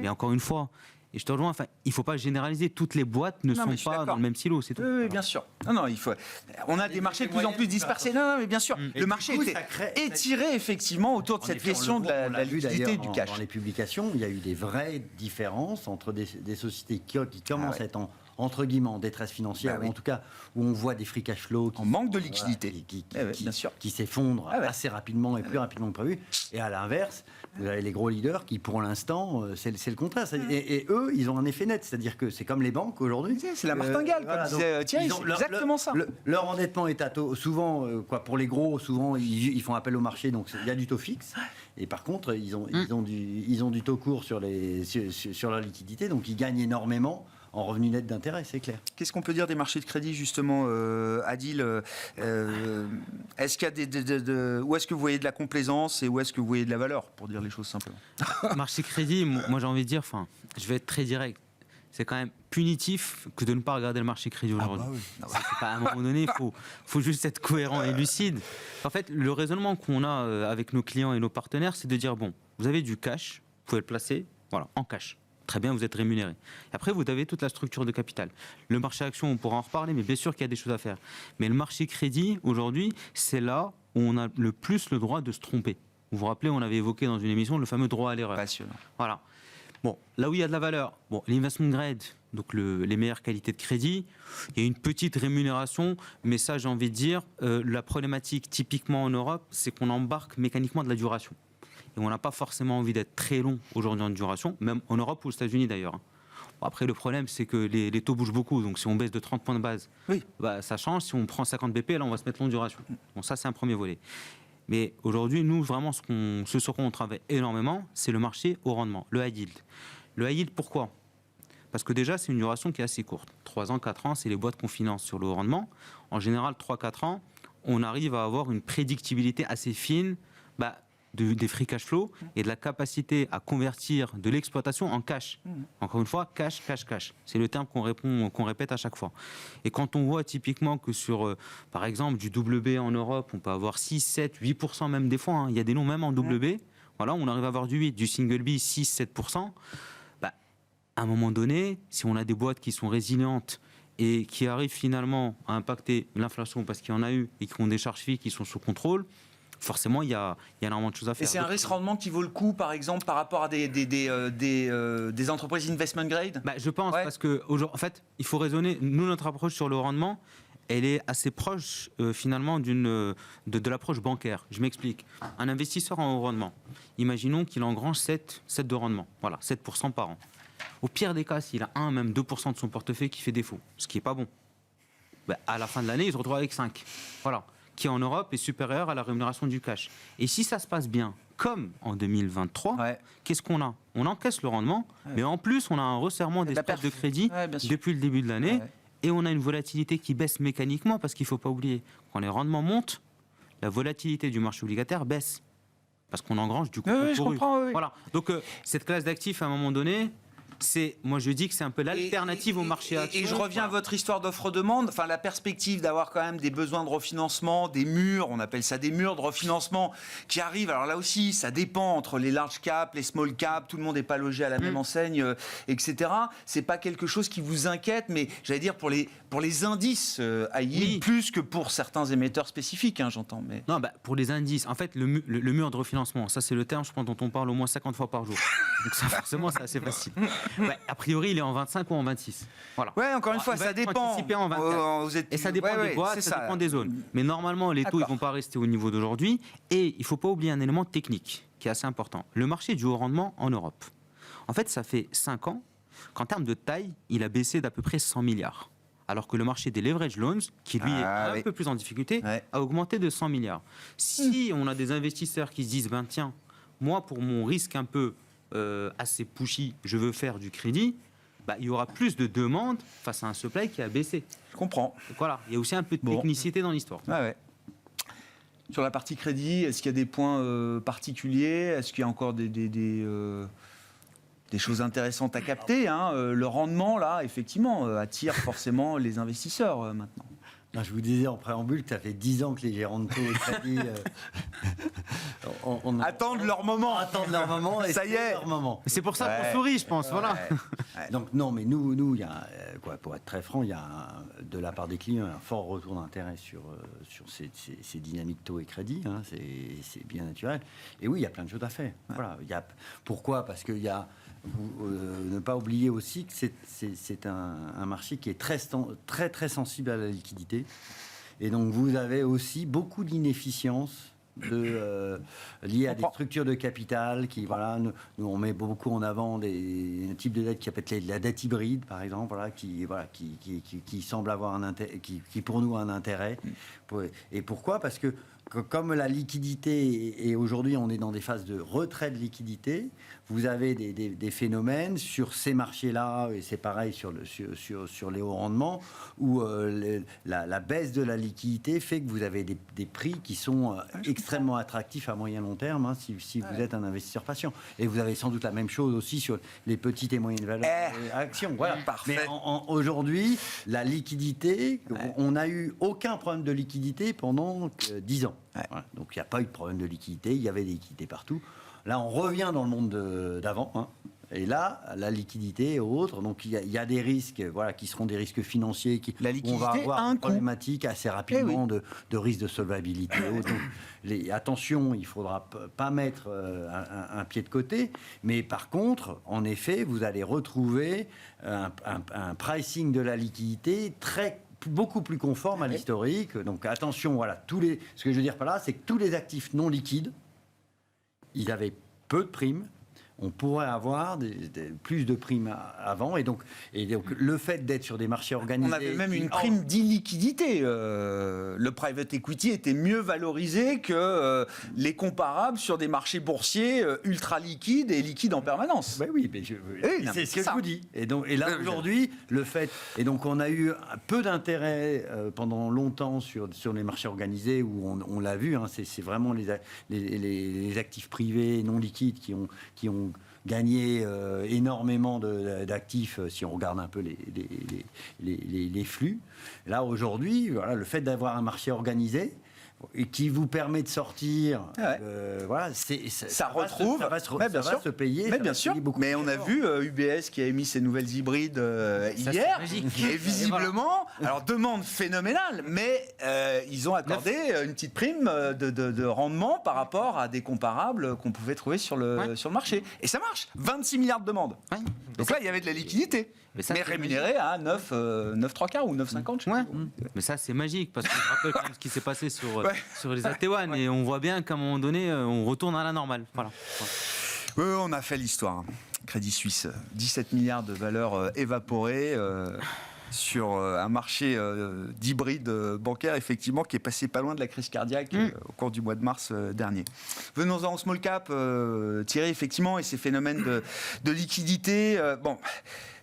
S4: Mais encore une fois, et je te rejoins, il ne faut pas généraliser. Toutes les boîtes ne sont pas dans le même silo, c'est tout.
S1: Oui, bien sûr. Non, il faut. On a des marchés de plus en plus dispersés. Non, mais bien sûr. Le marché était étiré effectivement autour de cette question de la liquidité du cash.
S3: Dans les publications, il y a eu des vraies différences entre des sociétés qui commencent à être entre guillemets en détresse financière, ou en tout cas où on voit des free cash flow
S1: en manque de liquidité,
S3: qui s'effondrent assez rapidement et plus rapidement que prévu. Et à l'inverse, vous avez les gros leaders qui, pour l'instant, c'est le contraire. Et eux, ils ont un effet net, c'est-à-dire que c'est comme les banques aujourd'hui.
S1: C'est la martingale, comme disait Thierry, c'est exactement ça.
S3: Leur endettement est à taux, souvent, pour les gros, souvent, ils font appel au marché, donc il y a du taux fixe. Et par contre, ils ont du taux court sur leur liquidité, donc ils gagnent énormément en revenu net d'intérêt, c'est clair.
S1: Qu'est-ce qu'on peut dire des marchés de crédit, justement, Adil? Est-ce qu'il y a où est-ce que vous voyez de la complaisance et où est-ce que vous voyez de la valeur, pour dire les choses simplement?
S4: Marché crédit, moi j'ai envie de dire, je vais être très direct. C'est quand même punitif que de ne pas regarder le marché crédit aujourd'hui. À un moment donné, il faut juste être cohérent et lucide. En fait, le raisonnement qu'on a avec nos clients et nos partenaires, c'est de dire, bon, vous avez du cash, vous pouvez le placer en cash. Très bien, vous êtes rémunéré. Après, vous avez toute la structure de capital. Le marché action, on pourra en reparler, mais bien sûr qu'il y a des choses à faire. Mais le marché crédit, aujourd'hui, c'est là où on a le plus le droit de se tromper. Vous vous rappelez, on avait évoqué dans une émission le fameux droit à l'erreur.
S1: Passionnant.
S4: Voilà. Bon, là où il y a de la valeur, bon, l'investment grade, donc les meilleures qualités de crédit, il y a une petite rémunération, mais ça, j'ai envie de dire, la problématique typiquement en Europe, c'est qu'on embarque mécaniquement de la duration. Et on n'a pas forcément envie d'être très long aujourd'hui en duration, même en Europe ou aux États-Unis d'ailleurs. Bon, après, le problème, c'est que les taux bougent beaucoup, donc si on baisse de 30 points de base,
S1: Oui.
S4: bah, ça change. Si on prend 50 BP, là, on va se mettre long duration. Bon, ça, c'est un premier volet. Mais aujourd'hui, nous, vraiment, ce sur quoi on travaille énormément, c'est le marché au rendement, le high yield. Le high yield, pourquoi ? Parce que déjà, c'est une duration qui est assez courte. 3 ans, 4 ans, c'est les boîtes qu'on finance sur le haut rendement. En général, 3-4 ans, on arrive à avoir une prédictibilité assez fine des free cash flow et de la capacité à convertir de l'exploitation en cash. Encore une fois, cash, cash, cash. C'est le terme qu'on répète à chaque fois. Et quand on voit typiquement que sur, par exemple, du WB en Europe, on peut avoir 6, 7, 8% même des fois. Hein. Il y a des noms même en WB. Voilà, on arrive à avoir du 8, du single B, 6, 7%. À un moment donné, si on a des boîtes qui sont résilientes et qui arrivent finalement à impacter l'inflation parce qu'il y en a eu et qui ont des charges fixes qui sont sous contrôle, forcément, il y a énormément de choses à faire.
S1: Et c'est un risque-rendement qui vaut le coup, par exemple, par rapport à des entreprises investment grade ?
S4: Je pense, parce que, en fait, il faut raisonner. Nous, notre approche sur le rendement, elle est assez proche, finalement, de l'approche bancaire. Je m'explique. Un investisseur en haut rendement, imaginons qu'il engrange 7 de rendement. Voilà, 7% par an. Au pire des cas, s'il a 1, même 2% de son portefeuille qui fait défaut, ce qui n'est pas bon, à la fin de l'année, il se retrouve avec 5. Voilà. Qui en Europe est supérieur à la rémunération du cash. Et si ça se passe bien, comme en 2023, qu'est-ce qu'on a ? On encaisse le rendement, mais en plus, on a un resserrement des stocks de crédit depuis le début de l'année, et on a une volatilité qui baisse mécaniquement, parce qu'il ne faut pas oublier, quand les rendements montent, la volatilité du marché obligataire baisse, parce qu'on engrange du coup.
S1: Je comprends,
S4: Voilà. Donc, cette classe d'actifs, à un moment donné, moi je dis que c'est un peu l'alternative au marché action.
S1: Et je reviens à votre histoire d'offre-demande, enfin la perspective d'avoir quand même des besoins de refinancement, des murs, on appelle ça des murs de refinancement qui arrivent. Alors là aussi, ça dépend entre les large caps, les small caps, tout le monde n'est pas logé à la même enseigne, etc. C'est pas quelque chose qui vous inquiète, mais j'allais dire pour les indices à yield, plus que pour certains émetteurs spécifiques, hein, j'entends. Mais...
S4: Non, pour les indices, en fait, le mur de refinancement, ça c'est le terme, je pense, dont on parle au moins 50 fois par jour. Donc ça, forcément, c'est assez facile. A priori, il est en 25 ou en 26. Voilà.
S1: Ouais, encore une fois, ça dépend.
S4: En 24. Et ça dépend des boîtes, ça dépend des zones. Mais normalement, les taux, ils ne vont pas rester au niveau d'aujourd'hui. Et il ne faut pas oublier un élément technique qui est assez important. Le marché du haut rendement en Europe. En fait, ça fait 5 ans qu'en termes de taille, il a baissé d'à peu près 100 milliards. Alors que le marché des leverage loans, qui lui est un peu plus en difficulté, a augmenté de 100 milliards. Si on a des investisseurs qui se disent, tiens, moi, pour mon risque un peu assez pushy, je veux faire du crédit, il y aura plus de demandes face à un supply qui a baissé.
S1: Je comprends.
S4: Donc voilà, il y a aussi un peu de technicité dans l'histoire.
S1: Sur la partie crédit, est-ce qu'il y a des points particuliers ? Est-ce qu'il y a encore des choses intéressantes à capter, hein ? Le rendement, là, effectivement, attire forcément les investisseurs maintenant.
S3: Je vous disais en préambule que ça fait 10 ans que les gérants de taux et crédit
S1: attendent leur moment.
S3: Attendent leur moment. Et
S1: ça y est.
S3: Leur moment.
S4: C'est pour ça qu'on sourit, je pense. Voilà.
S3: Donc non, mais nous, il y a, pour être très franc, il y a de la part des clients un fort retour d'intérêt sur ces dynamiques taux et crédit. Hein, c'est bien naturel. Et oui, il y a plein de choses à faire. Voilà. Pourquoi ? Parce qu'il y a ne pas oublier aussi que c'est un marché qui est très, très sensible à la liquidité. Et donc, vous avez aussi beaucoup d'inefficiences liées à des structures de capital qui, nous, on met beaucoup en avant un type de dette qui s'appelle la dette hybride, par exemple, qui semble avoir un intérêt, qui pour nous a un intérêt. Et pourquoi ? Parce que comme la liquidité, et aujourd'hui on est dans des phases de retrait de liquidité, vous avez des phénomènes sur ces marchés-là, et c'est pareil sur les hauts rendements, où la baisse de la liquidité fait que vous avez des prix qui sont extrêmement attractifs à moyen long terme, hein, si vous êtes un investisseur patient. Et vous avez sans doute la même chose aussi sur les petites et moyennes valeurs actions. Voilà.
S1: Parfait.
S3: Mais aujourd'hui, la liquidité, on n'a eu aucun problème de liquidité pendant 10 ans. Voilà. Donc il n'y a pas eu de problème de liquidité, il y avait des liquidités partout. Là, on revient dans le monde d'avant. Hein. Et là, la liquidité et autres, donc il y a des risques, voilà, qui seront des risques financiers,
S1: La liquidité
S3: on va avoir
S1: a un
S3: une
S1: coût.
S3: problématique assez rapidement de risque de solvabilité. Donc, attention, il ne faudra pas mettre un pied de côté, mais par contre, en effet, vous allez retrouver un pricing de la liquidité beaucoup plus conforme à l'historique. Donc attention, voilà, ce que je veux dire par là, c'est que tous les actifs non liquides, ils avaient peu de primes. On pourrait avoir plus de primes avant. Et donc le fait d'être sur des marchés organisés...
S1: On avait même une prime d'illiquidité. Le private equity était mieux valorisé que les comparables sur des marchés boursiers ultra liquides et liquides en permanence.
S3: Ben oui, mais c'est ce que je vous dis. Et là, aujourd'hui, le fait... Et donc, on a eu peu d'intérêt pendant longtemps sur les marchés organisés où on l'a vu, hein, c'est vraiment les actifs privés non liquides qui ont gagné énormément d'actifs si on regarde un peu les flux. Là, aujourd'hui, voilà, le fait d'avoir un marché organisé et qui vous permet de sortir, voilà, ça va se payer.
S1: Mais bien sûr. Mais on a vu UBS qui a émis ses nouvelles hybrides hier, et visiblement, alors demande phénoménale, mais ils ont accordé une petite prime de rendement par rapport à des comparables qu'on pouvait trouver sur le marché. Et ça marche. 26 milliards de demandes. Ouais. Donc là, il y avait de la liquidité. Mais rémunéré à 9,75 ou 9,50.
S4: Mais ça, c'est magique, parce que je rappelle quand même ce qui s'est passé sur les AT1, et on voit bien qu'à un moment donné, on retourne à la normale. Voilà.
S1: On a fait l'histoire. Crédit Suisse, 17 milliards de valeurs évaporées sur un marché d'hybride bancaire, effectivement, qui est passé pas loin de la crise cardiaque au cours du mois de mars dernier. Venons-en au small cap, Thierry, effectivement, et ces phénomènes de liquidité.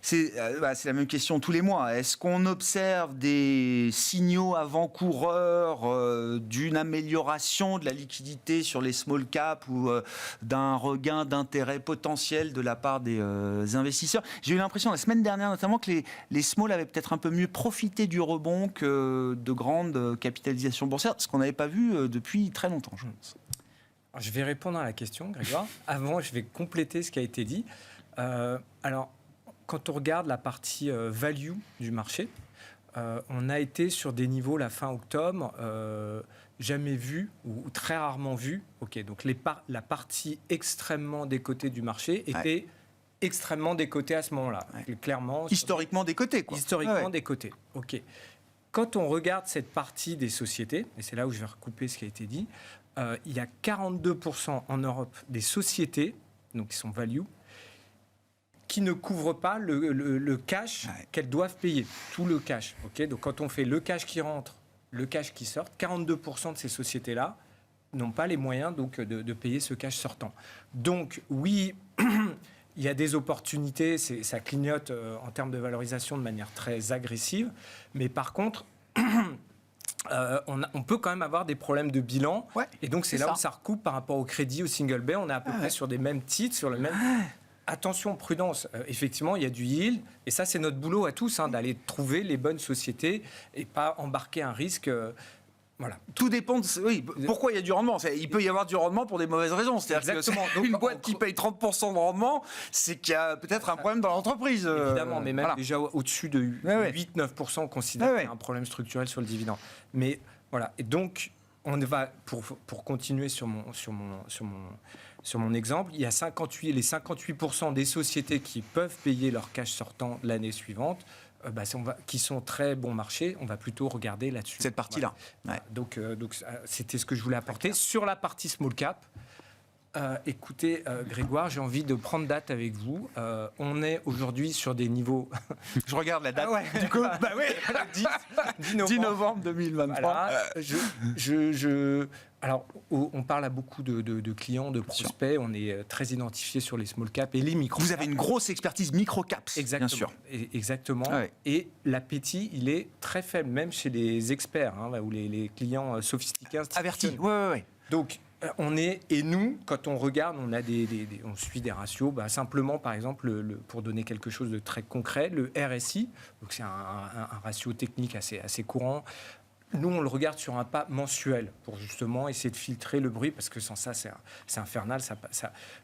S1: C'est la même question tous les mois. Est-ce qu'on observe des signaux avant-coureurs d'une amélioration de la liquidité sur les small caps ou d'un regain d'intérêt potentiel de la part des investisseurs? J'ai eu l'impression la semaine dernière notamment que les small avaient peut-être un peu mieux profité du rebond que de grandes capitalisations boursières, ce qu'on n'avait pas vu depuis très longtemps, je pense.
S5: Alors, je vais répondre à la question, Grégoire. Avant, je vais compléter ce qui a été dit. Alors, quand on regarde la partie value du marché, on a été sur des niveaux, la fin octobre, jamais vus ou très rarement vus. Okay, donc la partie extrêmement décotée du marché était extrêmement décotée à ce moment-là. Clairement,
S1: historiquement décotée, quoi.
S5: Historiquement décotée. OK. Quand on regarde cette partie des sociétés, et c'est là où je vais recouper ce qui a été dit, il y a 42% en Europe des sociétés, donc qui sont value, qui ne couvrent pas le cash qu'elles doivent payer, tout le cash. Okay, donc quand on fait le cash qui rentre, le cash qui sort, 42% de ces sociétés-là n'ont pas les moyens donc, de payer ce cash sortant. Donc oui, il y a des opportunités, ça clignote en termes de valorisation de manière très agressive, mais par contre, on peut quand même avoir des problèmes de bilan, et donc c'est là où ça recoupe par rapport au crédit, au single bay, on est à peu près sur des mêmes titres, sur le même... Attention, prudence. Effectivement, il y a du yield. Et ça, c'est notre boulot à tous, d'aller trouver les bonnes sociétés et pas embarquer un risque. Voilà.
S1: Tout dépend de... pourquoi il y a du rendement. Il peut y avoir du rendement pour des mauvaises raisons. C'est-à-dire que une boîte qui paye 30% de rendement, c'est qu'il y a peut-être un problème dans l'entreprise.
S5: Évidemment, mais même déjà au-dessus de 8-9%, on considère qu'il y a un problème structurel sur le dividende. Mais voilà. Et donc, on va, pour continuer sur mon exemple, il y a les 58% des sociétés qui peuvent payer leur cash sortant l'année suivante, qui sont très bon marché, on va plutôt regarder là-dessus.
S1: Cette partie-là.
S5: Voilà. Donc, c'était ce que je voulais apporter. Sur la partie small cap, écoutez, Grégoire, j'ai envie de prendre date avec vous. On est aujourd'hui sur des niveaux...
S1: Je regarde la date. Du coup, 10 novembre 2023.
S5: Voilà. Alors, on parle à beaucoup de clients, de prospects. On est très identifié sur les small caps et les micro caps.
S1: Vous avez une grosse expertise micro caps, bien sûr.
S5: Exactement. Et l'appétit, il est très faible, même chez les experts ou les clients sophistiqués.
S1: Avertis.
S5: Donc, et nous, quand on regarde, on suit des ratios. Simplement, par exemple, pour donner quelque chose de très concret, le RSI, donc c'est un ratio technique assez courant. nous, on le regarde sur un pas mensuel pour justement essayer de filtrer le bruit, parce que sans ça, c'est infernal.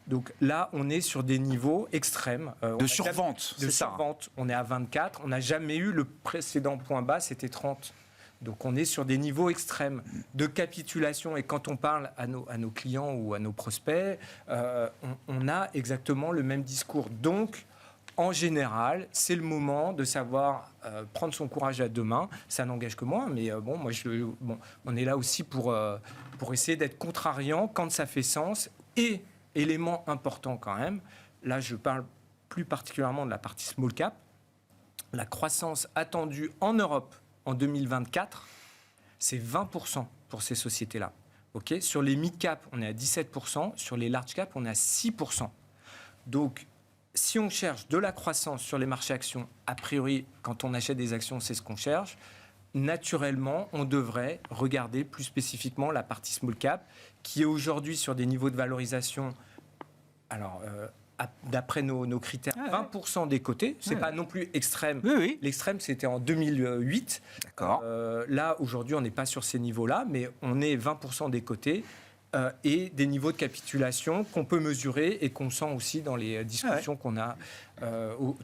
S5: Donc là, on est sur des niveaux extrêmes.
S1: De survente,
S5: De
S1: c'est ça.
S5: survente. On est à 24. On n'a jamais eu le précédent point bas, c'était 30. Donc on est sur des niveaux extrêmes de capitulation. Et quand on parle à nos clients ou à nos prospects, on a exactement le même discours. Donc, en général, c'est le moment de savoir prendre son courage à deux mains. Ça n'engage que moi, mais on est là aussi pour essayer d'être contrariant quand ça fait sens. Et, élément important quand même, là je parle plus particulièrement de la partie small cap, la croissance attendue en Europe en 2024, c'est 20% pour ces sociétés-là. Okay, sur les mid-cap, on est à 17%. Sur les large-cap, on est à 6%. Donc, si on cherche de la croissance sur les marchés actions, a priori, quand on achète des actions, c'est ce qu'on cherche. Naturellement, on devrait regarder plus spécifiquement la partie small-cap, qui est aujourd'hui sur des niveaux de valorisation... Alors, d'après nos critères, 20% des cotés, c'est pas non plus extrême.
S1: Oui.
S5: L'extrême, c'était en 2008.
S1: D'accord.
S5: Là, aujourd'hui, on n'est pas sur ces niveaux-là, mais on est 20% des cotés et des niveaux de capitulation qu'on peut mesurer et qu'on sent aussi dans les discussions qu'on a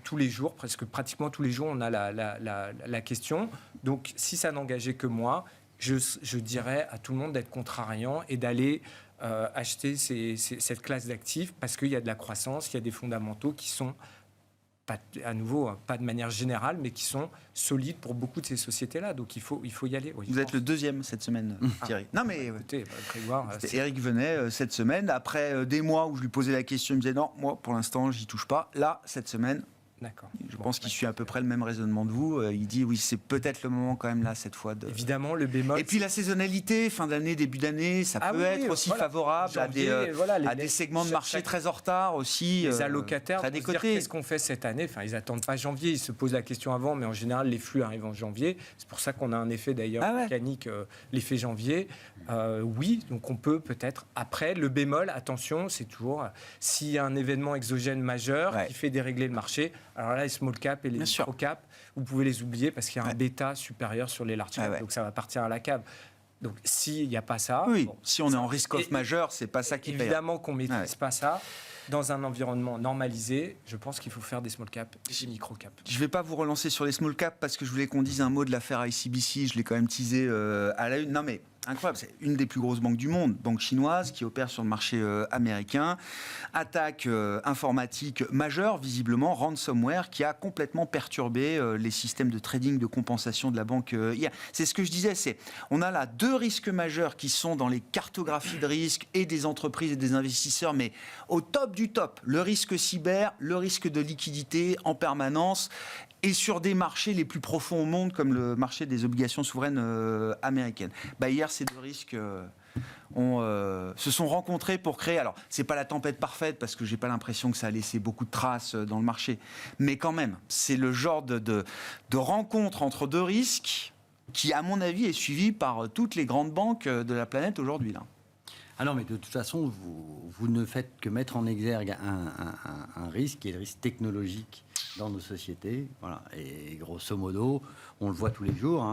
S5: tous les jours, pratiquement tous les jours, on a la question. Donc, si ça n'engageait que moi, je dirais à tout le monde d'être contrariant et d'aller acheter cette classe d'actifs parce qu'il y a de la croissance, il y a des fondamentaux qui sont, à nouveau, pas de manière générale, mais qui sont solides pour beaucoup de ces sociétés-là. Donc il faut y aller. Oui,
S1: Vous êtes le deuxième cette semaine, Thierry. Non mais
S5: écoutez, Grégoire,
S1: Eric venait cette semaine, après des mois où je lui posais la question, il me disait non, moi pour l'instant j'y touche pas. Là, cette semaine,
S5: d'accord.
S1: je pense qu'il suit à peu près le même raisonnement de vous. Il dit oui, c'est peut-être le moment quand même là, cette fois.
S5: Évidemment, le bémol...
S1: Et puis la saisonnalité, fin d'année, début d'année, ça peut être aussi favorable
S5: janvier,
S1: à des segments de marché très en retard aussi.
S5: Les allocataires,
S1: très décotés.
S5: Qu'est-ce qu'on fait cette année? Enfin, ils n'attendent pas janvier, ils se posent la question avant, mais en général, les flux arrivent en janvier. C'est pour ça qu'on a un effet d'ailleurs mécanique, l'effet janvier. Oui, donc on peut peut-être... Après, le bémol, attention, c'est toujours s'il y a un événement exogène majeur qui fait dérégler le marché. Alors là, les small cap et les micro cap, vous pouvez les oublier parce qu'il y a un bêta supérieur sur les large cap, donc ça va partir à la cave. Donc s'il n'y a pas ça...
S1: Oui, si on est en risk-off majeur, c'est pas ça qui paye.
S5: Évidemment qu'on ne maîtrise pas ça. Dans un environnement normalisé, je pense qu'il faut faire des small cap et des micro cap.
S1: Je ne vais pas vous relancer sur les small cap parce que je voulais qu'on dise un mot de l'affaire ICBC. Je l'ai quand même teasé à la une. Non mais incroyable, c'est une des plus grosses banques du monde, banque chinoise qui opère sur le marché américain. Attaque informatique majeure, visiblement, ransomware, qui a complètement perturbé les systèmes de trading de compensation de la banque hier. C'est ce que je disais, on a là deux risques majeurs qui sont dans les cartographies de risque et des entreprises et des investisseurs, mais au top du top. Le risque cyber, le risque de liquidité en permanence et sur des marchés les plus profonds au monde, comme le marché des obligations souveraines américaines. Hier, ces deux risques se sont rencontrés pour créer... Alors, c'est pas la tempête parfaite, parce que j'ai pas l'impression que ça a laissé beaucoup de traces dans le marché. Mais quand même, c'est le genre de rencontre entre deux risques qui, à mon avis, est suivi par toutes les grandes banques de la planète aujourd'hui, là.
S3: Ah non, mais de toute façon, vous ne faites que mettre en exergue un risque, qui est le risque technologique dans nos sociétés. Voilà. Et grosso modo, on le voit tous les jours.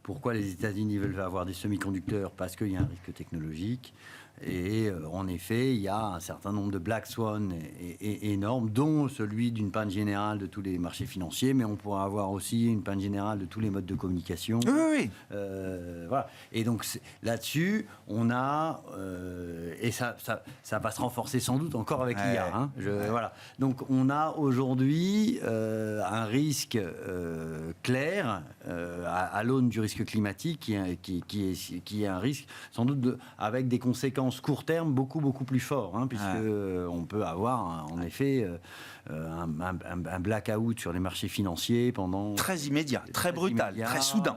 S3: Pourquoi les États-Unis veulent avoir des semi-conducteurs? Parce qu'il y a un risque technologique. Et en effet, il y a un certain nombre de black swan énormes, dont celui d'une panne générale de tous les marchés financiers, mais on pourra avoir aussi une panne générale de tous les modes de communication.
S1: Oui.
S3: Voilà. Et donc là-dessus, on a et ça va se renforcer sans doute encore avec l'IA. Voilà. Donc on a aujourd'hui un risque clair à l'aune du risque climatique, qui est un risque sans doute avec des conséquences court terme beaucoup plus fort, puisque on peut avoir en effet un blackout sur les marchés financiers pendant...
S1: Très immédiat, très brutal, très soudain.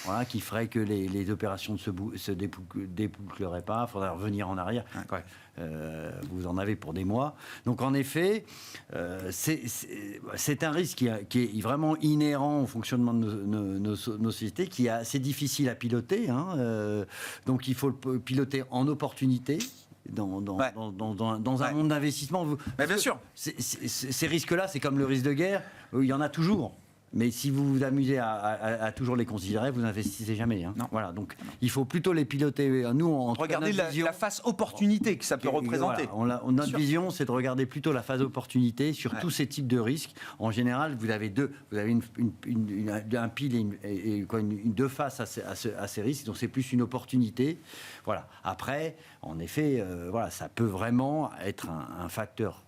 S3: Voilà, qui ferait que les opérations ne se déboucleraient pas, il faudrait revenir en arrière. Vous en avez pour des mois. Donc en effet, c'est un risque qui est vraiment inhérent au fonctionnement de nos sociétés, qui est assez difficile à piloter. Donc il faut le piloter en opportunité. Dans un monde d'investissement.
S1: Bien sûr.
S3: Ces risques-là, c'est comme le risque de guerre, il y en a toujours. Mais si vous vous amusez à toujours les considérer, vous n'investissez jamais. Hein.
S1: Non.
S3: Voilà, donc il faut plutôt les piloter. Nous,
S1: Regardez la phase opportunité que ça peut représenter.
S3: Voilà, notre vision, c'est de regarder plutôt la phase opportunité sur tous ces types de risques. En général, vous avez un pile et deux faces à ces risques, donc c'est plus une opportunité. Voilà. Après, en effet, ça peut vraiment être un facteur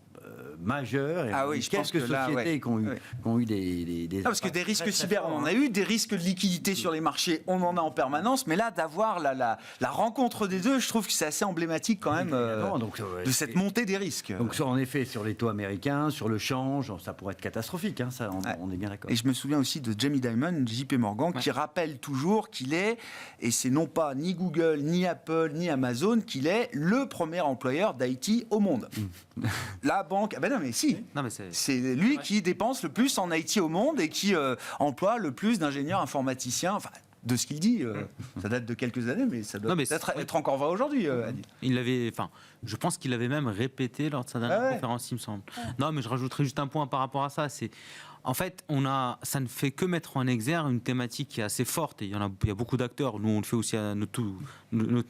S3: majeur. Et
S1: je pense que
S3: sociétés qui ont eu des
S1: parce que des risques cyber, on en a eu, des risques de liquidité sur les marchés, on en a en permanence, mais là, d'avoir la rencontre des deux, je trouve que c'est assez emblématique quand même de cette montée des risques.
S3: Donc, en effet, sur les taux américains, sur le change, ça pourrait être catastrophique, hein, ça, on est bien d'accord.
S1: Et je me souviens aussi de Jamie Dimon, JP Morgan, qui rappelle toujours qu'il est, et c'est non pas ni Google, ni Apple, ni Amazon, qu'il est le premier employeur d'IT au monde. La banque, non mais si, c'est lui qui dépense le plus en IT au monde et qui emploie le plus d'ingénieurs informaticiens, enfin de ce qu'il dit, ça date de quelques années, mais ça doit être encore vrai aujourd'hui.
S4: Je pense qu'il l'avait même répété lors de sa dernière conférence, il me semble. Non, mais je rajouterai juste un point par rapport à ça, c'est en fait, ça ne fait que mettre en exergue une thématique qui est assez forte, et il y a beaucoup d'acteurs, nous on le fait aussi à notre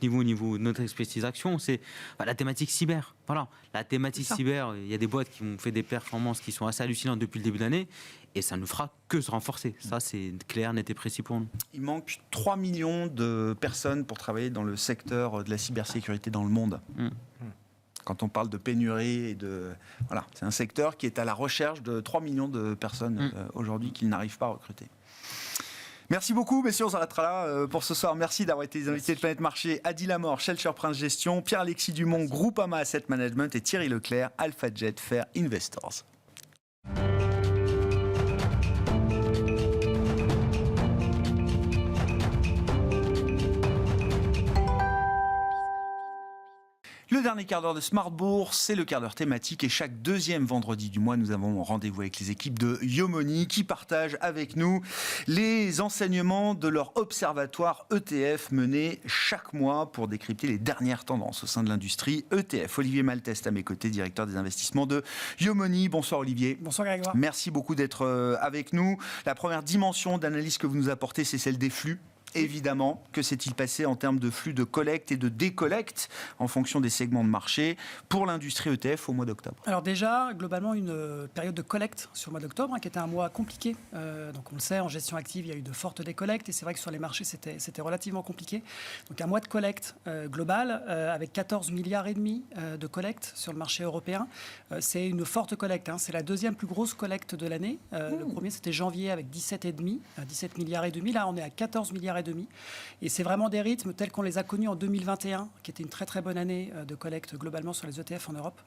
S4: niveau, au niveau de notre spécialisation, c'est la thématique cyber. Voilà, la thématique cyber, il y a des boîtes qui ont fait des performances qui sont assez hallucinantes depuis le début de l'année, et ça ne fera que se renforcer. Ça, c'est clair, net et précis pour nous.
S1: Il manque 3 millions de personnes pour travailler dans le secteur de la cybersécurité dans le monde. Quand on parle de pénurie c'est un secteur qui est à la recherche de 3 millions de personnes aujourd'hui qu'ils n'arrivent pas à recruter. Merci beaucoup, messieurs, on s'arrêtera là pour ce soir. Merci d'avoir été les invités de Planète Marché. Adi Lamort, Shelter Prince Gestion, Pierre-Alexis Dumont, Groupama Asset Management et Thierry Leclerc, AlphaJet Fair Investors. Le dernier quart d'heure de Smart Bourse, c'est le quart d'heure thématique et chaque deuxième vendredi du mois, nous avons rendez-vous avec les équipes de Yomoni qui partagent avec nous les enseignements de leur observatoire ETF mené chaque mois pour décrypter les dernières tendances au sein de l'industrie ETF. Olivier Malteste à mes côtés, directeur des investissements de Yomoni. Bonsoir Olivier.
S6: Bonsoir Grégoire.
S1: Merci beaucoup d'être avec nous. La première dimension d'analyse que vous nous apportez, c'est celle des flux. Évidemment, que s'est-il passé en termes de flux de collecte et de décollecte en fonction des segments de marché pour l'industrie ETF au mois d'octobre?
S6: Alors déjà, globalement, une période de collecte sur le mois d'octobre, qui était un mois compliqué. Donc on le sait, en gestion active, il y a eu de fortes décollectes et c'est vrai que sur les marchés, c'était relativement compliqué. Donc un mois de collecte global avec 14 milliards et demi de collecte sur le marché européen. C'est une forte collecte. C'est la deuxième plus grosse collecte de l'année. Le premier, c'était janvier avec 17 milliards et demi. Là, on est à 14 milliards et demi. Et c'est vraiment des rythmes tels qu'on les a connus en 2021, qui était une très très bonne année de collecte globalement sur les ETF en Europe.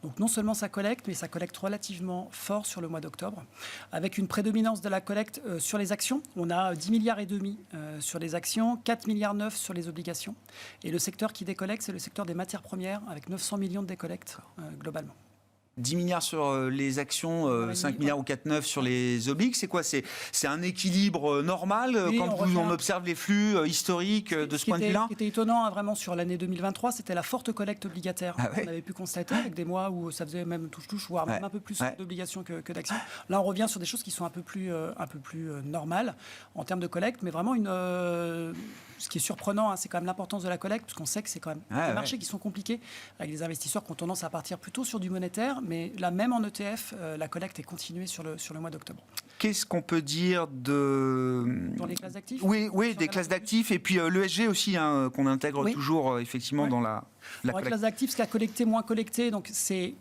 S6: Donc non seulement ça collecte, mais ça collecte relativement fort sur le mois d'octobre, avec une prédominance de la collecte sur les actions. On a 10 milliards et demi sur les actions, 4 milliards 9 sur les obligations. Et le secteur qui décollecte, c'est le secteur des matières premières, avec 900 millions de décollectes globalement.
S1: 10 milliards sur les actions, 5 milliards ou 4,9 sur les obliques, c'est quoi? C'est un équilibre normal quand on observe les flux historiques de ce point de vue-là?
S6: Ce qui était étonnant vraiment sur l'année 2023, c'était la forte collecte obligataire qu'on avait pu constater avec des mois où ça faisait même touche-touche, voire même un peu plus d'obligations que d'actions. Là, on revient sur des choses qui sont un peu plus normales en termes de collecte, mais vraiment ce qui est surprenant, c'est quand même l'importance de la collecte, parce qu'on sait que c'est quand même des marchés qui sont compliqués, avec des investisseurs qui ont tendance à partir plutôt sur du monétaire, mais là même en ETF, la collecte est continuée sur le mois d'octobre.
S1: Qu'est-ce qu'on peut dire
S6: Dans les classes d'actifs?
S1: Oui, des classes d'actifs, et puis l'ESG aussi, qu'on intègre toujours effectivement dans la
S6: collecte. Les classes d'actifs, ce qui a collecté, moins collecté, donc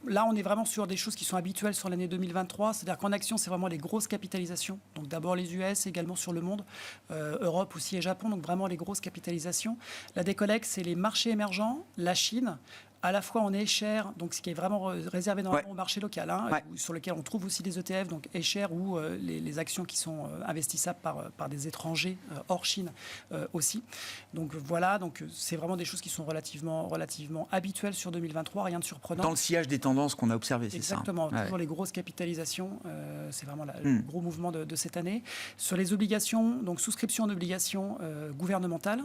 S6: là on est vraiment sur des choses qui sont habituelles sur l'année 2023, c'est-à-dire qu'en action c'est vraiment les grosses capitalisations, donc d'abord les US, également sur le monde, Europe aussi et Japon, donc vraiment les grosses capitalisations. La décollecte, c'est les marchés émergents, la Chine, à la fois en A-share, donc ce qui est vraiment réservé normalement au marché local, sur lequel on trouve aussi des ETF, donc A-share ou les actions qui sont investissables par des étrangers hors Chine aussi. Donc voilà, donc c'est vraiment des choses qui sont relativement habituelles sur 2023, rien de surprenant.
S1: Dans le sillage des tendances qu'on a observées, c'est ça?
S6: Exactement, toujours les grosses capitalisations, c'est vraiment le gros mouvement de cette année. Sur les obligations, donc souscription d'obligations gouvernementales,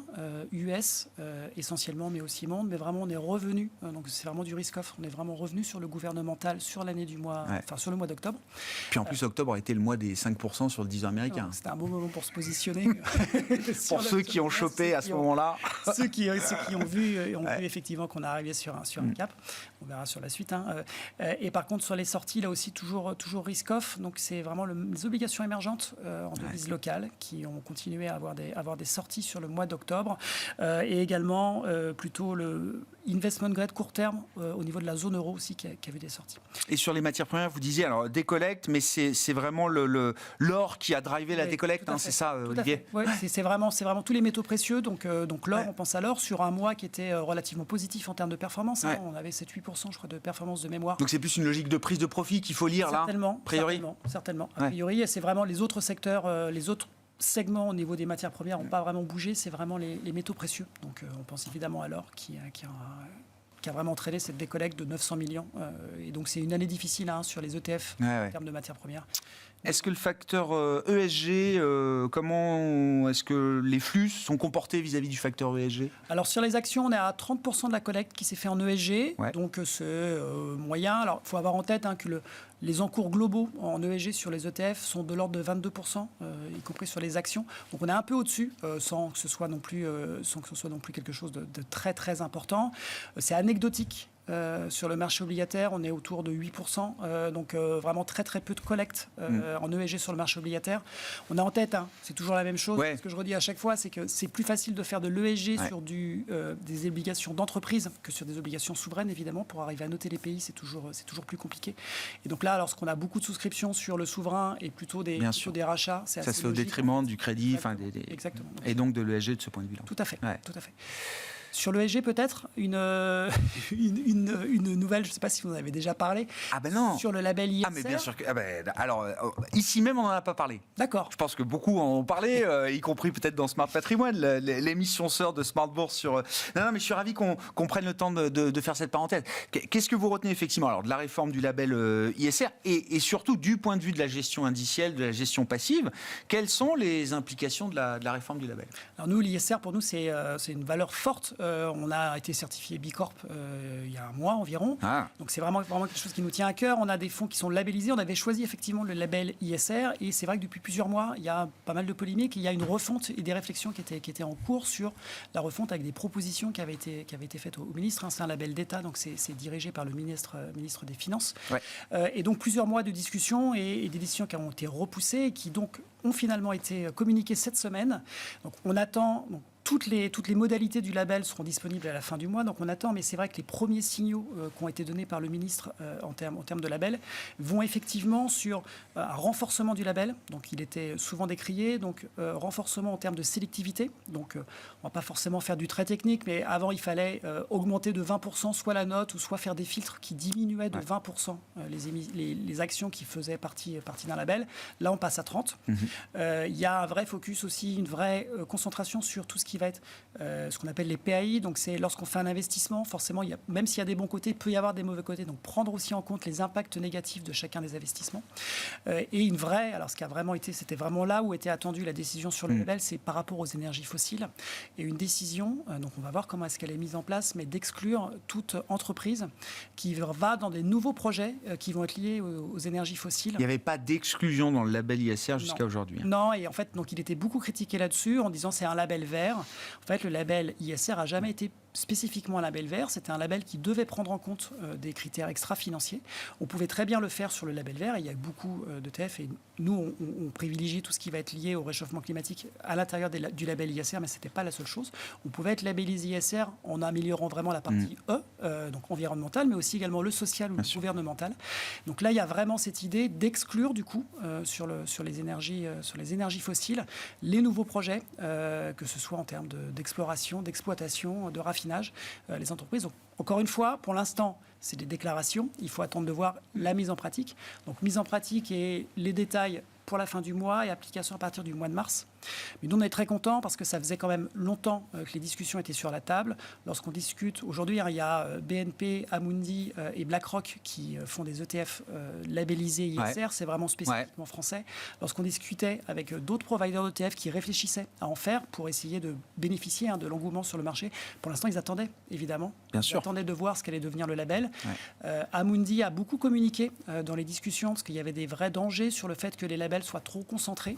S6: US essentiellement, mais aussi monde, mais vraiment on est revenu donc c'est vraiment du risk-off. On est vraiment revenu sur le gouvernemental sur l'année du mois, sur le mois d'octobre.
S1: Puis en plus, octobre a été le mois des 5% sur le 10 ans américain.
S6: C'était un bon moment pour se positionner.
S1: Pour ceux qui ont chopé à ce moment-là.
S6: Ceux qui ont vu effectivement qu'on est arrivé sur un cap. On verra sur la suite. Et par contre, sur les sorties, là aussi, toujours risk-off. Donc, c'est vraiment les obligations émergentes en devise locale qui ont continué à avoir des sorties sur le mois d'octobre. Et également, plutôt le investment grade court terme au niveau de la zone euro aussi qui a vu des sorties.
S1: Et sur les matières premières, vous disiez, alors décollecte, mais c'est vraiment l'or qui a drivé la décollecte, c'est ça, Olivier?
S6: Oui, c'est vraiment tous les métaux précieux. Donc l'or, on pense à l'or sur un mois qui était relativement positif en termes de performance. On avait 7-8%, je crois, de performance de mémoire.
S1: Donc c'est plus une logique de prise de profit qu'il faut lire là, a priori.
S6: Certainement. A priori, et c'est vraiment les autres secteurs, les autres segments au niveau des matières premières n'ont pas vraiment bougé, c'est vraiment les métaux précieux. Donc on pense évidemment à l'or qui a vraiment entraîné cette décollecte de 900 millions. Et donc c'est une année difficile sur les ETF en termes de matières premières.
S1: Est-ce que le facteur ESG, comment est-ce que les flux sont comportés vis-à-vis du facteur ESG?
S6: Alors sur les actions, on est à 30% de la collecte qui s'est fait en ESG, donc c'est moyen. Alors il faut avoir en tête que les encours globaux en ESG sur les ETF sont de l'ordre de 22%, y compris sur les actions. Donc on est un peu au-dessus, sans que ce soit non plus quelque chose de très très important. C'est anecdotique. Sur le marché obligataire, on est autour de 8%, donc vraiment très très peu de collecte en ESG sur le marché obligataire. On a en tête, c'est toujours la même chose, ce que je redis à chaque fois, c'est que c'est plus facile de faire de l'ESG sur des obligations d'entreprise que sur des obligations souveraines, évidemment. Pour arriver à noter les pays, c'est toujours plus compliqué. Et donc là, lorsqu'on a beaucoup de souscriptions sur le souverain et plutôt des rachats, c'est assez
S1: ça se fait au
S6: logique,
S1: détriment du crédit,
S6: Exactement.
S1: Et donc de l'ESG de ce point de vue-là.
S6: Tout à fait. Sur l'ESG, peut-être, une nouvelle, je ne sais pas si vous en avez déjà parlé, sur le label ISR.
S1: Ah, mais bien sûr que... alors, ici même, on n'en a pas parlé.
S6: D'accord.
S1: Je pense que beaucoup en ont parlé, y compris peut-être dans Smart Patrimoine, l'émission sœur de Smart Bourse sur... Non, mais je suis ravi qu'on prenne le temps de faire cette parenthèse. Qu'est-ce que vous retenez effectivement alors, de la réforme du label ISR et surtout du point de vue de la gestion indicielle, de la gestion passive, quelles sont les implications de la réforme du label?
S6: Alors nous, l'ISR, pour nous, c'est une valeur forte. On a été certifié B Corp il y a un mois environ. Donc c'est vraiment quelque chose qui nous tient à cœur. On a des fonds qui sont labellisés. On avait choisi effectivement le label ISR. Et c'est vrai que depuis plusieurs mois, il y a pas mal de polémiques. Il y a une refonte et des réflexions qui étaient en cours sur la refonte avec des propositions qui avaient été faites au ministre. C'est un label d'État, donc c'est dirigé par le ministre des Finances. Et donc plusieurs mois de discussions et des décisions qui ont été repoussées et qui donc ont finalement été communiquées cette semaine. Donc on attend... Toutes les modalités du label seront disponibles à la fin du mois, donc on attend, mais c'est vrai que les premiers signaux qui ont été donnés par le ministre en termes de label vont effectivement sur un renforcement du label, donc il était souvent décrié, donc renforcement en termes de sélectivité, donc on ne va pas forcément faire du très technique, mais avant il fallait augmenter de 20% soit la note, ou soit faire des filtres qui diminuaient de 20% les actions qui faisaient partie d'un label. Là on passe à 30%. Il y a un vrai focus aussi, une vraie concentration sur tout ce qui va être ce qu'on appelle les PAI. Donc c'est lorsqu'on fait un investissement, forcément, même s'il y a des bons côtés, il peut y avoir des mauvais côtés. Donc prendre aussi en compte les impacts négatifs de chacun des investissements. Et une vraie, alors ce qui a vraiment été, c'était vraiment là où était attendue la décision sur le label, c'est par rapport aux énergies fossiles. Et une décision, donc on va voir comment est-ce qu'elle est mise en place, mais d'exclure toute entreprise qui va dans des nouveaux projets qui vont être liés aux énergies fossiles.
S1: Il n'y avait pas d'exclusion dans le label ISR jusqu'à aujourd'hui.
S6: Non, et en fait, donc il était beaucoup critiqué là-dessus en disant c'est un label vert. En fait, le label ISR n'a jamais été spécifiquement un label vert. C'était un label qui devait prendre en compte des critères extra-financiers. On pouvait très bien le faire sur le label vert. Il y a beaucoup d'ETF et nous, on privilégie tout ce qui va être lié au réchauffement climatique à l'intérieur du label ISR, mais ce n'était pas la seule chose. On pouvait être labellisé ISR en améliorant vraiment la partie donc environnementale, mais aussi également le social ou le gouvernemental. Donc là, il y a vraiment cette idée d'exclure du coup sur les énergies fossiles les nouveaux projets, que ce soit en termes d'exploration, d'exploitation, de raffinage, les entreprises. Donc, encore une fois, pour l'instant, c'est des déclarations. Il faut attendre de voir la mise en pratique. Donc, mise en pratique et les détails pour la fin du mois et application à partir du mois de mars. Mais nous, on est très contents parce que ça faisait quand même longtemps que les discussions étaient sur la table. Lorsqu'on discute, aujourd'hui, il y a BNP, Amundi et BlackRock qui font des ETF labellisés ISR, c'est vraiment spécifiquement français. Lorsqu'on discutait avec d'autres providers d'ETF qui réfléchissaient à en faire pour essayer de bénéficier de l'engouement sur le marché, pour l'instant, ils attendaient, évidemment. Ils attendaient de voir ce qu'allait devenir le label. Amundi a beaucoup communiqué dans les discussions parce qu'il y avait des vrais dangers sur le fait que les labels soient trop concentrés.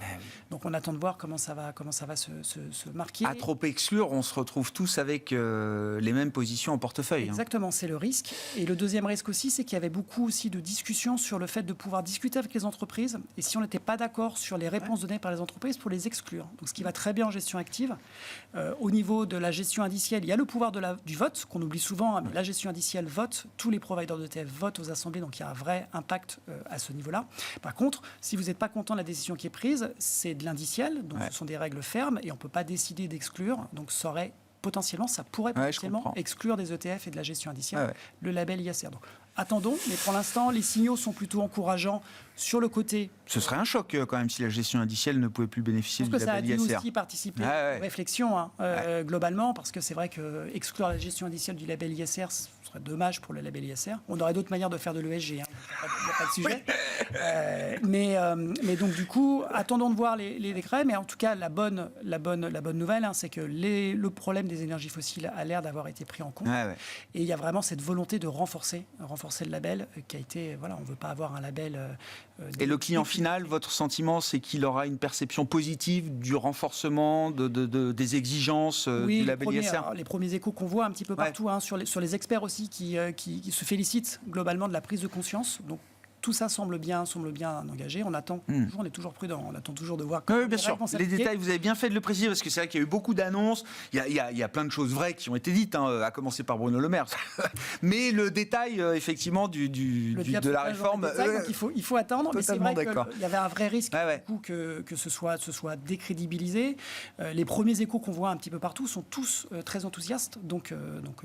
S6: Donc, on attend de voir comment ça va se marquer.
S1: À trop exclure, on se retrouve tous avec les mêmes positions en portefeuille.
S6: Exactement, c'est le risque. Et le deuxième risque aussi, c'est qu'il y avait beaucoup aussi de discussions sur le fait de pouvoir discuter avec les entreprises. Et si on n'était pas d'accord sur les réponses données par les entreprises, pour les exclure. Donc, ce qui va très bien en gestion active. Au niveau de la gestion indicielle, il y a le pouvoir du vote, qu'on oublie souvent. Mais la gestion indicielle vote, tous les providers d'ETF votent aux assemblées, donc il y a un vrai impact à ce niveau-là. Par contre, si vous n'êtes pas content de la décision qui est prise, c'est de l'indiciel, donc ce sont des règles fermes et on ne peut pas décider d'exclure. Donc ça pourrait potentiellement exclure des ETF et de la gestion indicielle le label ISR. Donc, attendons, mais pour l'instant, les signaux sont plutôt encourageants sur le côté.
S1: Ce serait un choc quand même si la gestion indicielle ne pouvait plus bénéficier du label ISR.
S6: Je pense que ça a dû aussi participer aux réflexions globalement, parce que c'est vrai qu'exclure la gestion indicielle du label ISR, ce serait dommage pour le label ISR. On aurait d'autres manières de faire de l'ESG, il n'y a pas de sujet. Mais donc du coup, attendons de voir les décrets, mais en tout cas, la bonne nouvelle, c'est que le problème des énergies fossiles a l'air d'avoir été pris en compte. Et il y a vraiment cette volonté de renforcer le label qui a été, on ne veut pas avoir un label...
S1: Et le client final, votre sentiment, c'est qu'il aura une perception positive du renforcement des exigences du label ISR?
S6: Les premiers échos qu'on voit un petit peu partout, sur les experts aussi qui se félicitent globalement de la prise de conscience. Donc, tout ça semble bien engagé. On attend toujours, on est toujours prudent. On attend toujours de voir.
S1: Oui, bien sûr. Les détails, vous avez bien fait de le préciser parce que c'est vrai qu'il y a eu beaucoup d'annonces. Il y a plein de choses vraies qui ont été dites, à commencer par Bruno Le Maire. Mais le détail, effectivement, de la réforme.
S6: Il faut attendre. Mais c'est vrai qu'il y avait un vrai risque
S1: du
S6: coup, que ce soit décrédibilisé. Les premiers échos qu'on voit un petit peu partout sont tous très enthousiastes. Donc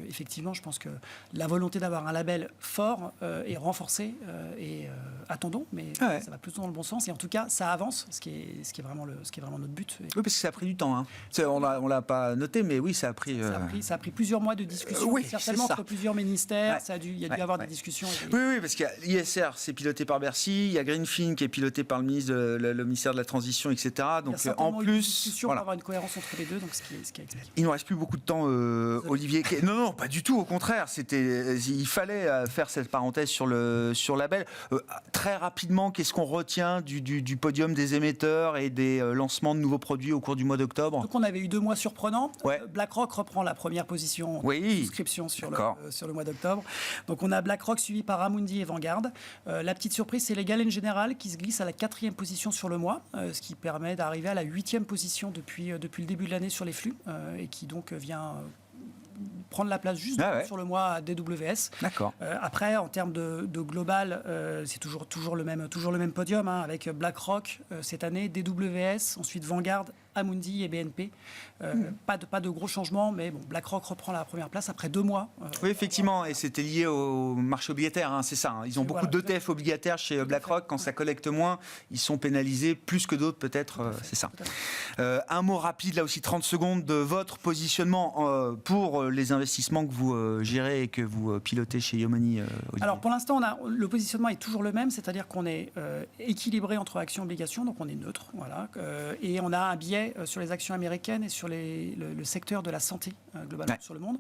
S6: effectivement, je pense que la volonté d'avoir un label fort est renforcée et attendons, mais ça va plutôt dans le bon sens. Et en tout cas, ça avance, ce qui est vraiment notre but.
S1: Oui, parce que ça a pris du temps. On l'a pas noté, mais oui, ça a pris...
S6: Ça a pris plusieurs mois de discussion, certainement entre plusieurs ministères. Il y a dû y avoir des discussions.
S1: Oui, parce qu'il y a ISR, c'est piloté par Bercy, il y a Greenfin qui est piloté par le ministère de la Transition, etc. Donc en plus... Une
S6: discussion pour avoir une cohérence entre les deux, donc ce qui explique.
S1: Il ne nous reste plus beaucoup de temps, Olivier. Non, pas du tout, au contraire. Il fallait faire cette parenthèse sur label. Très rapidement, qu'est-ce qu'on retient du podium des émetteurs et des lancements de nouveaux produits au cours du mois d'octobre?
S6: Donc on avait eu 2 mois surprenants. BlackRock reprend la première position de souscription sur le mois d'octobre. Donc on a BlackRock suivi par Amundi et Vanguard. La petite surprise, c'est Legal & General qui se glisse à la 4e position sur le mois, ce qui permet d'arriver à la 8e position depuis le début de l'année sur les flux et qui donc vient... prendre la place juste sur le mois DWS.
S1: D'accord.
S6: Après, en termes de global, c'est toujours le même podium avec BlackRock cette année, DWS, ensuite Vanguard, Amundi et BNP. Pas de gros changements, mais BlackRock reprend la première place après 2 mois.
S1: Oui, effectivement, et c'était lié au marché obligataire, c'est ça. Ils ont beaucoup d'ETF obligataires chez BlackRock. Quand ça collecte moins, ils sont pénalisés plus que d'autres, peut-être. C'est ça. Un mot rapide, là aussi, 30 secondes, de votre positionnement pour les investissements que vous gérez et que vous pilotez chez Yomoni, Olivier.
S6: Alors, pour l'instant, le positionnement est toujours le même, c'est-à-dire qu'on est équilibré entre actions et obligations, donc on est neutre. Et on a un biais sur les actions américaines et sur le secteur de la santé globalement sur le monde.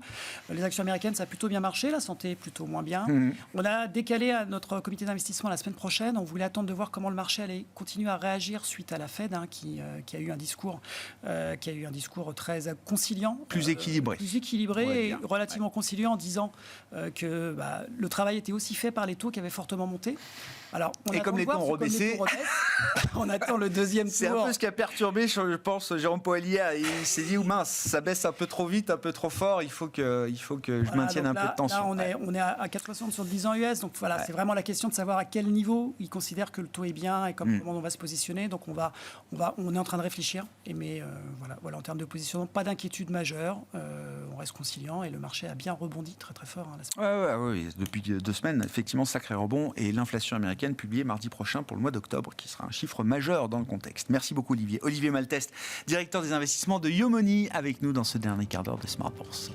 S6: Les actions américaines, ça a plutôt bien marché, la santé plutôt moins bien. On a décalé à notre comité d'investissement la semaine prochaine. On voulait attendre de voir comment le marché allait continuer à réagir suite à la Fed qui a eu un discours très conciliant,
S1: plus équilibré
S6: et relativement conciliant en disant que le travail était aussi fait par les taux qui avaient fortement monté. Alors,
S1: et comme les taux ont rebaissé,
S6: on attend le deuxième tour.
S1: C'est un peu ce qui a perturbé, je pense, pense, Jérôme Powell hier, il s'est dit, mince, ça baisse un peu trop vite, un peu trop fort, il faut que je maintienne un peu de tension.
S6: Là, on est à 4,60 sur le 10 ans US, donc voilà, c'est vraiment la question de savoir à quel niveau il considère que le taux est bien et comment on va se positionner. Donc on est en train de réfléchir, mais voilà, en termes de positionnement, pas d'inquiétude majeure, on reste conciliant et le marché a bien rebondi très très fort.
S1: Oui, depuis 2 semaines, effectivement, sacré rebond, et l'inflation américaine publiée mardi prochain pour le mois d'octobre, qui sera un chiffre majeur dans le contexte. Merci beaucoup Olivier. Olivier Malteste, directeur des investissements de Yomoni, avec nous dans ce dernier quart d'heure de Smart Bourse.